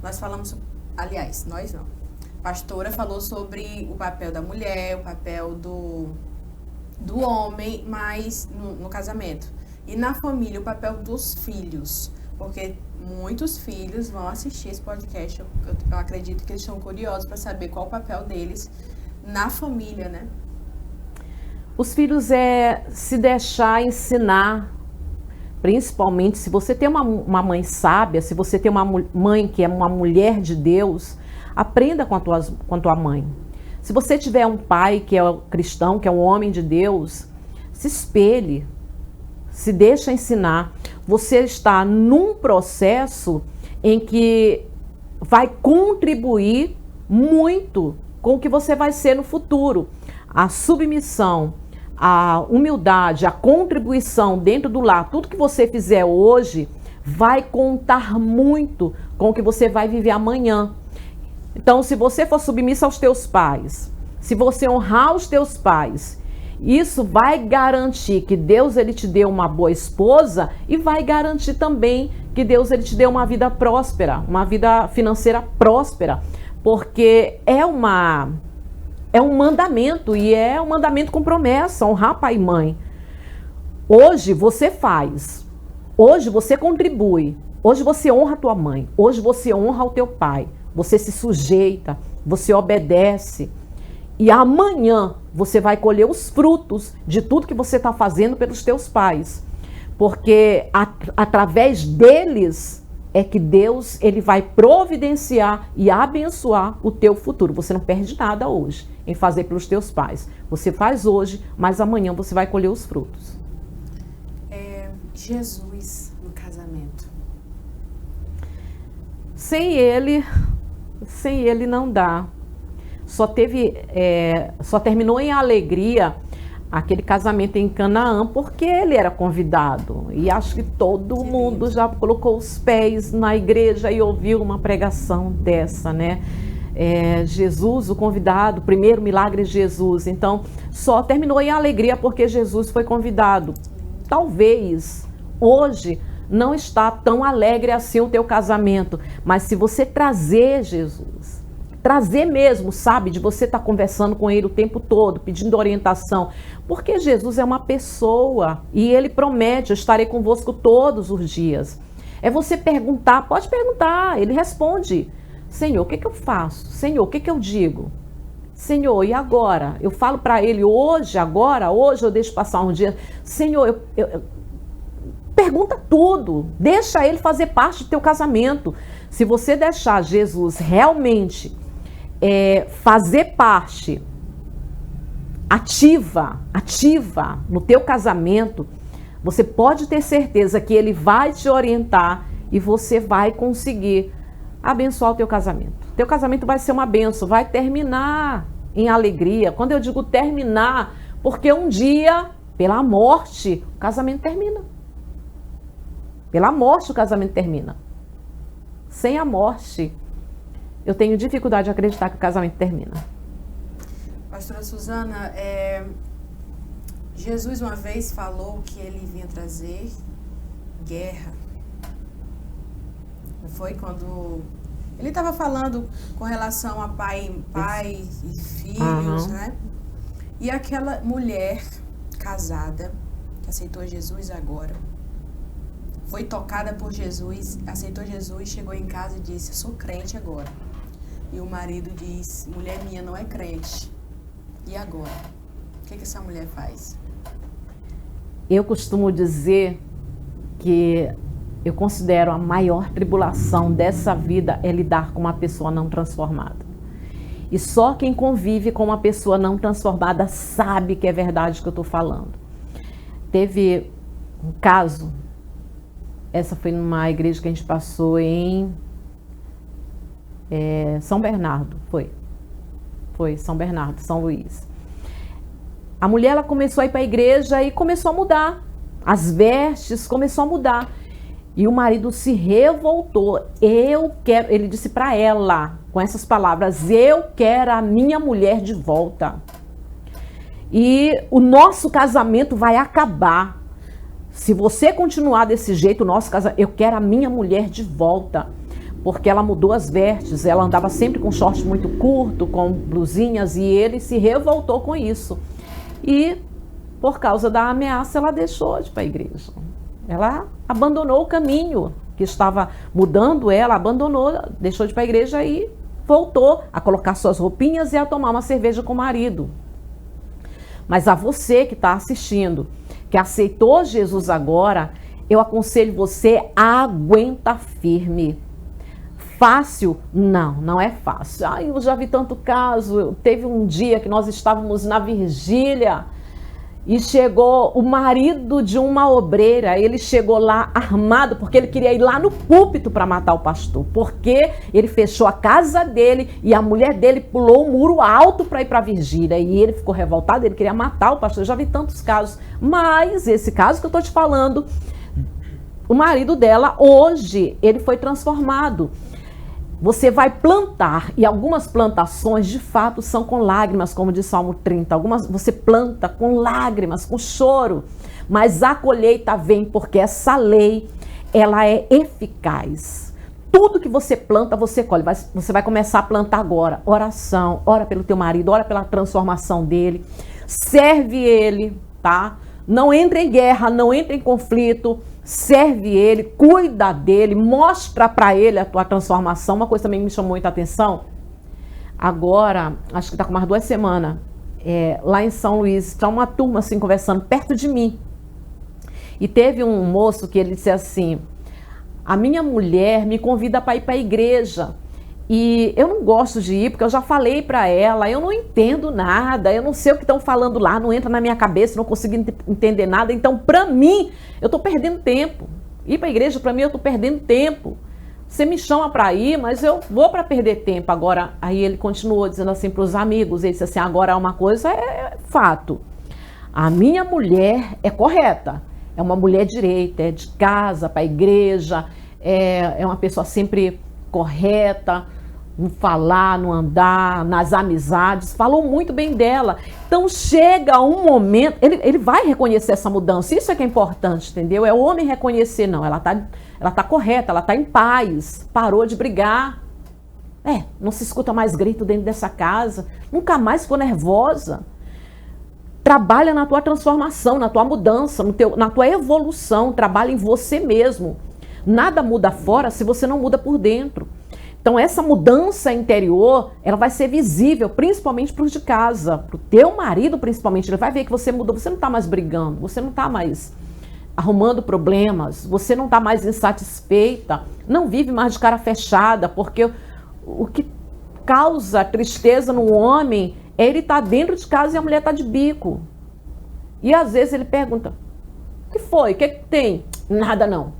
Nós falamos, aliás, nós não. A pastora falou sobre o papel da mulher, o papel do homem, mas no casamento. E na família, o papel dos filhos. Porque muitos filhos vão assistir esse podcast. Eu acredito que eles estão curiosos para saber qual o papel deles na família, né?
Os filhos se deixar ensinar, principalmente se você tem uma mãe sábia, se você tem uma mãe que é uma mulher de Deus, aprenda com a tua mãe. Se você tiver um pai que é cristão, que é um homem de Deus, se espelhe, se deixa ensinar. Você está num processo em que vai contribuir muito com o que você vai ser no futuro. A submissão, a humildade, a contribuição dentro do lar, tudo que você fizer hoje vai contar muito com o que você vai viver amanhã. Então, se você for submissa aos teus pais, se você honrar os teus pais, isso vai garantir que Deus ele te deu uma boa esposa e vai garantir também que Deus ele te deu uma vida próspera, uma vida financeira próspera, porque é um mandamento e é um mandamento com promessa, honrar pai e mãe. Hoje você faz, hoje você contribui, hoje você honra a tua mãe, hoje você honra o teu pai, você se sujeita, você obedece e amanhã você vai colher os frutos de tudo que você está fazendo pelos teus pais, porque através deles é que Deus ele vai providenciar e abençoar o teu futuro. Você não perde nada hoje em fazer pelos teus pais. Você faz hoje, mas amanhã você vai colher os frutos.
Jesus no casamento.
Sem ele não dá. Só terminou em alegria aquele casamento em Canaã, porque ele era convidado. E acho que todo mundo já colocou os pés na igreja e ouviu uma pregação dessa, né? Jesus, o convidado, primeiro milagre de Jesus. Então, só terminou em alegria porque Jesus foi convidado. Talvez hoje não está tão alegre assim o teu casamento, mas se você trazer Jesus, trazer mesmo, sabe, de você estar conversando com ele o tempo todo, pedindo orientação, porque Jesus é uma pessoa e ele promete: eu estarei convosco todos os dias. É você perguntar, pode perguntar, ele responde: Senhor, o que eu faço? Senhor, o que eu digo? Senhor, e agora? Eu falo para ele hoje, agora, hoje eu deixo passar um dia. Senhor, pergunta tudo, deixa ele fazer parte do teu casamento. Se você deixar Jesus realmente fazer parte ativa no teu casamento, você pode ter certeza que ele vai te orientar e você vai conseguir abençoar o teu casamento. Teu casamento vai ser uma bênção, vai terminar em alegria. Quando eu digo terminar, porque um dia, pela morte, o casamento termina. Pela morte o casamento termina. Sem a morte, eu tenho dificuldade de acreditar que o casamento termina.
Pastora Suzana, Jesus uma vez falou que ele vinha trazer guerra. Não foi quando ele estava falando com relação a pai e filhos, né? E aquela mulher casada que aceitou Jesus agora, foi tocada por Jesus, aceitou Jesus, chegou em casa e disse: eu sou crente agora. E o marido diz: mulher minha não é crente. E agora? O que essa mulher faz?
Eu costumo dizer que eu considero a maior tribulação dessa vida é lidar com uma pessoa não transformada. E só quem convive com uma pessoa não transformada sabe que é verdade o que eu estou falando. Teve um caso, essa foi numa igreja que a gente passou em São Bernardo, foi São Bernardo, São Luís. A mulher, ela começou a ir para a igreja e começou a mudar, as vestes começou a mudar. E o marido se revoltou. Ele disse para ela, com essas palavras: eu quero a minha mulher de volta. E o nosso casamento vai acabar. Se você continuar desse jeito, o nosso casamento, eu quero a minha mulher de volta. Porque ela mudou as vestes, ela andava sempre com short muito curto, com blusinhas, e ele se revoltou com isso. E, por causa da ameaça, ela deixou de ir para a igreja. Ela abandonou o caminho que estava mudando ela, abandonou, deixou de ir para a igreja e voltou a colocar suas roupinhas e a tomar uma cerveja com o marido. Mas a você que está assistindo, que aceitou Jesus agora, eu aconselho você a aguentar firme. Fácil? Não é fácil. Eu já vi tanto caso. Teve um dia que nós estávamos na vigília e chegou o marido de uma obreira. Ele chegou lá armado porque ele queria ir lá no púlpito para matar o pastor. Porque ele fechou a casa dele e a mulher dele pulou um muro alto para ir para a vigília. E ele ficou revoltado, ele queria matar o pastor. Eu já vi tantos casos. Mas esse caso que eu estou te falando, o marido dela, hoje, ele foi transformado. Você vai plantar, e algumas plantações de fato são com lágrimas, como diz Salmo 30. Algumas você planta com lágrimas, com choro, mas a colheita vem porque essa lei, ela é eficaz. Tudo que você planta, você colhe. Você vai começar a plantar agora. Oração, ora pelo teu marido, ora pela transformação dele. Serve ele, tá? Não entre em guerra, não entre em conflito. Serve ele, cuida dele, mostra para ele a tua transformação. Uma coisa também que me chamou muita atenção, agora, acho que está com mais 2 semanas, lá em São Luís, está uma turma assim conversando perto de mim. E teve um moço que ele disse assim: a minha mulher me convida para ir para a igreja. E eu não gosto de ir, porque eu já falei para ela, eu não entendo nada, eu não sei o que estão falando lá, não entra na minha cabeça, não consigo entender nada. Então, para mim, eu estou perdendo tempo. Ir para a igreja, para mim, eu estou perdendo tempo. Você me chama para ir, mas eu vou para perder tempo. Agora, aí ele continuou dizendo assim para os amigos, ele disse assim: agora uma coisa é fato. A minha mulher é correta, é uma mulher direita, é de casa, para a igreja, é uma pessoa sempre correta, no falar, no andar, nas amizades, falou muito bem dela. Então chega um momento, ele vai reconhecer essa mudança, isso é que é importante, entendeu? É o homem reconhecer, não, ela tá correta, ela tá em paz, parou de brigar. Não se escuta mais grito dentro dessa casa, nunca mais ficou nervosa. Trabalha na tua transformação, na tua mudança, na tua evolução, trabalha em você mesmo. Nada muda fora se você não muda por dentro. Então essa mudança interior, ela vai ser visível, principalmente para os de casa, para o teu marido principalmente. Ele vai ver que você mudou, você não está mais brigando, você não está mais arrumando problemas, você não está mais insatisfeita, não vive mais de cara fechada, porque o que causa tristeza no homem é ele estar dentro de casa e a mulher está de bico. E às vezes ele pergunta, o que foi? O que tem? Nada não.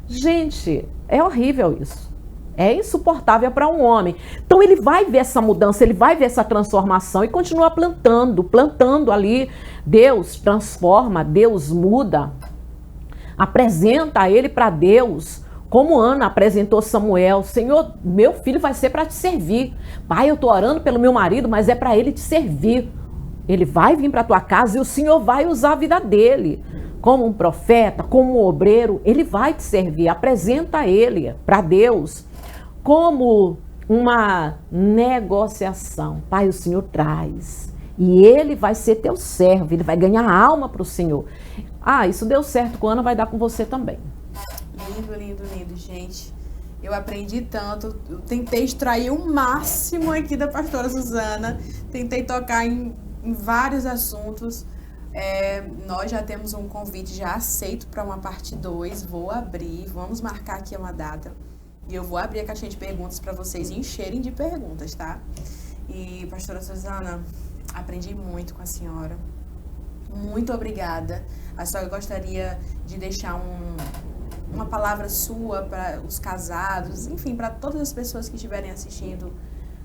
Gente, é horrível isso. É insuportável para um homem. Então ele vai ver essa mudança, ele vai ver essa transformação e continua plantando ali. Deus transforma, Deus muda. Apresenta ele para Deus. Como Ana apresentou Samuel, Senhor, meu filho vai ser para te servir. Pai, eu estou orando pelo meu marido, mas é para ele te servir. Ele vai vir para a tua casa e o Senhor vai usar a vida dele. Como um profeta, como um obreiro, ele vai te servir. Apresenta ele para Deus como uma negociação. Pai, o Senhor traz. E ele vai ser teu servo, ele vai ganhar alma para o Senhor. Isso deu certo com Ana, vai dar com você também.
Lindo, lindo, lindo, gente. Eu aprendi tanto, eu tentei extrair o máximo aqui da pastora Suzana, tentei tocar em vários assuntos. Nós já temos um convite já aceito para uma parte 2, vou abrir, vamos marcar aqui uma data. E eu vou abrir a caixinha de perguntas para vocês encherem de perguntas, tá? E, pastora Suzana, aprendi muito com a senhora. Muito obrigada. A senhora gostaria de deixar uma palavra sua para os casados, enfim, para todas as pessoas que estiverem assistindo,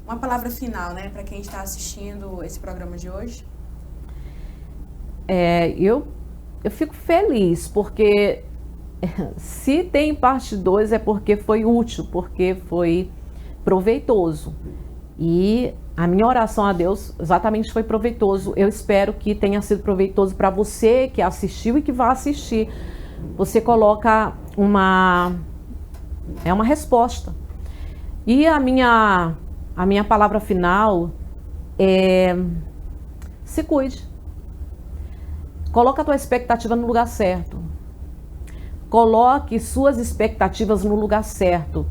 uma palavra final, né, para quem está assistindo esse programa de hoje?
Eu fico feliz, porque se tem parte 2 é porque foi útil, porque foi proveitoso. E a minha oração a Deus exatamente foi proveitoso. Eu espero que tenha sido proveitoso para você que assistiu e que vai assistir. Você coloca uma resposta. E a minha palavra final é: se cuide. Coloca a tua expectativa no lugar certo. Coloque suas expectativas no lugar certo.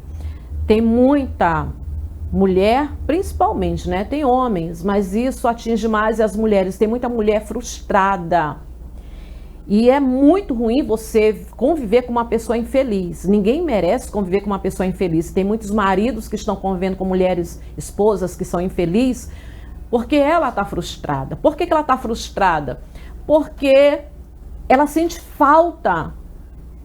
Tem muita mulher, principalmente, né? Tem homens, mas isso atinge mais as mulheres. Tem muita mulher frustrada. E é muito ruim você conviver com uma pessoa infeliz. Ninguém merece conviver com uma pessoa infeliz. Tem muitos maridos que estão convivendo com mulheres, esposas que são infelizes, porque ela está frustrada. Por que ela está frustrada? Porque ela sente falta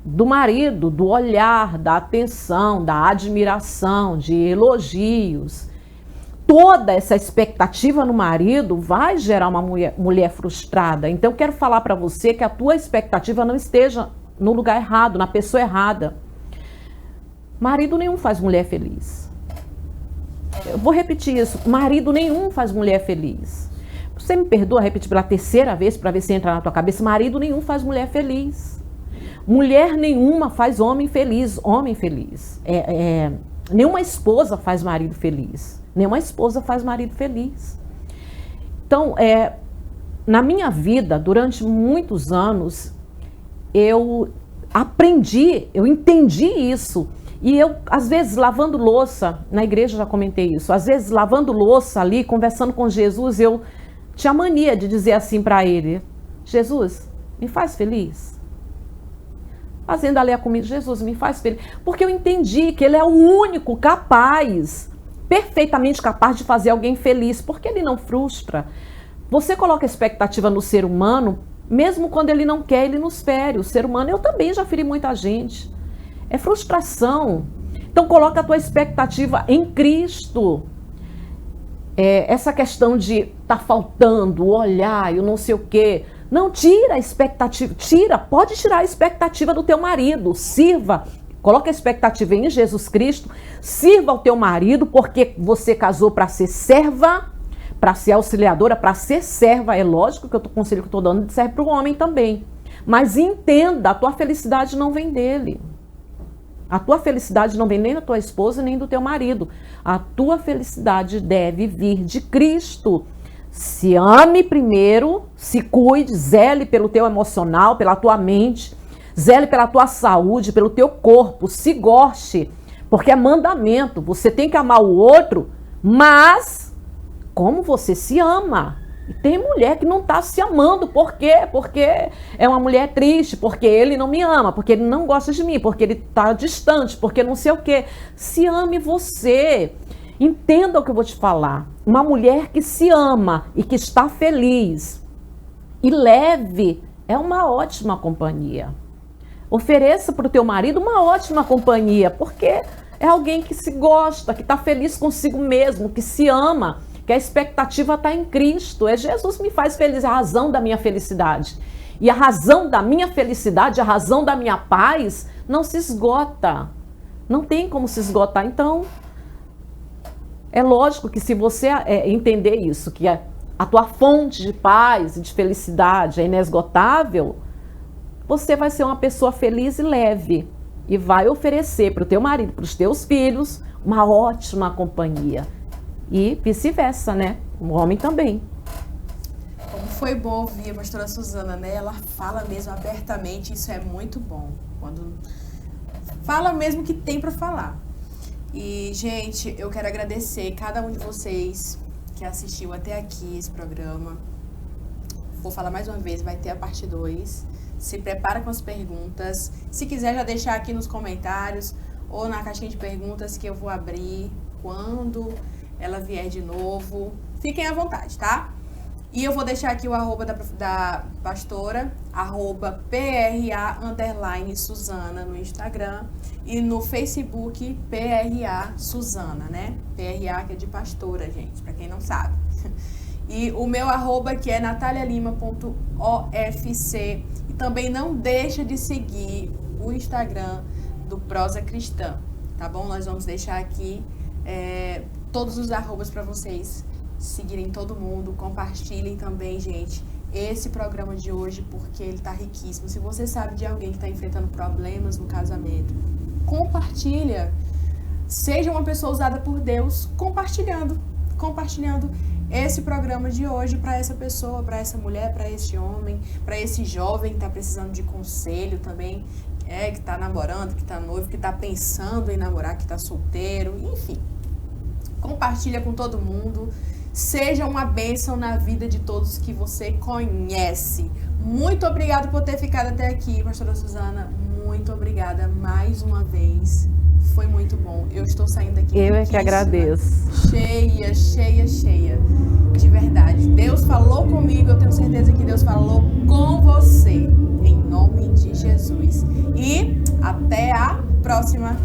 do marido, do olhar, da atenção, da admiração, de elogios. Toda essa expectativa no marido vai gerar uma mulher frustrada. Então, eu quero falar para você que a tua expectativa não esteja no lugar errado, na pessoa errada. Marido nenhum faz mulher feliz. Eu vou repetir isso. Marido nenhum faz mulher feliz. Você me perdoa repetir pela terceira vez para ver se entra na tua cabeça. Marido nenhum faz mulher feliz. Mulher nenhuma faz homem feliz. Homem feliz. Nenhuma esposa faz marido feliz. Nenhuma esposa faz marido feliz. Então, na minha vida, durante muitos anos, eu aprendi, eu entendi isso. E eu, às vezes, lavando louça, na igreja já comentei isso, às vezes, lavando louça ali, conversando com Jesus, eu tinha mania de dizer assim para ele: Jesus, me faz feliz. Fazendo ali a comida, Jesus, me faz feliz. Porque eu entendi que ele é o único capaz, perfeitamente capaz de fazer alguém feliz, porque ele não frustra. Você coloca expectativa no ser humano, mesmo quando ele não quer, ele nos fere. O ser humano, eu também já feri muita gente. É frustração. Então coloca a tua expectativa em Cristo. Essa questão de tá faltando, olhar, eu não sei o quê, Não tira a expectativa, pode tirar a expectativa do teu marido, sirva, coloca a expectativa em Jesus Cristo, sirva ao teu marido, porque você casou para ser serva, para ser auxiliadora, para ser serva. É lógico que o conselho que eu estou dando serve para o homem também. Mas entenda, a tua felicidade não vem dele. A tua felicidade não vem nem da tua esposa, nem do teu marido. A tua felicidade deve vir de Cristo. Se ame primeiro, se cuide, zele pelo teu emocional, pela tua mente, zele pela tua saúde, pelo teu corpo, se goste, porque é mandamento. Você tem que amar o outro, mas como você se ama. E tem mulher que não está se amando. Por quê? Porque é uma mulher triste, porque ele não me ama, porque ele não gosta de mim, porque ele está distante, porque não sei o quê. Se ame você. Entenda o que eu vou te falar. Uma mulher que se ama e que está feliz e leve é uma ótima companhia. Ofereça para o teu marido uma ótima companhia, porque é alguém que se gosta, que está feliz consigo mesmo, que se ama, que a expectativa está em Cristo. É Jesus me faz feliz, a razão da minha felicidade. E a razão da minha felicidade, a razão da minha paz, não se esgota. Não tem como se esgotar. Então, é lógico que se você entender isso, que a tua fonte de paz e de felicidade é inesgotável, você vai ser uma pessoa feliz e leve. E vai oferecer para o teu marido, para os teus filhos, uma ótima companhia. E vice-versa, né? O homem também.
Como foi bom ouvir a pastora Suzana, né? Ela fala mesmo abertamente, isso é muito bom. Quando fala mesmo que tem para falar. E, gente, eu quero agradecer cada um de vocês que assistiu até aqui esse programa. Vou falar mais uma vez, vai ter a parte 2. Se prepara com as perguntas. Se quiser já deixar aqui nos comentários ou na caixinha de perguntas que eu vou abrir quando ela vier de novo. Fiquem à vontade, tá? E eu vou deixar aqui o arroba da pastora, arroba PRA_Suzana no Instagram e no Facebook PRA Suzana, né? PRA que é de pastora, gente, pra quem não sabe. E o meu arroba que é natalialima.ofc. E também não deixa de seguir o Instagram do Prosa Cristã, tá bom? Nós vamos deixar aqui todos os arrobas para vocês seguirem todo mundo. Compartilhem também, gente, esse programa de hoje, porque ele tá riquíssimo. Se você sabe de alguém que tá enfrentando problemas no casamento, compartilha. Seja uma pessoa usada por Deus, compartilhando esse programa de hoje para essa pessoa, para essa mulher, para esse homem, para esse jovem que tá precisando de conselho também, que tá namorando, que tá noivo, que tá pensando em namorar, que tá solteiro, enfim. Compartilha com todo mundo. Seja uma bênção na vida de todos que você conhece. Muito obrigada por ter ficado até aqui, pastora Suzana. Muito obrigada mais uma vez. Foi muito bom. Eu estou saindo daqui.
Eu é que agradeço.
Cheia. De verdade. Deus falou comigo. Eu tenho certeza que Deus falou com você. Em nome de Jesus. E até a próxima.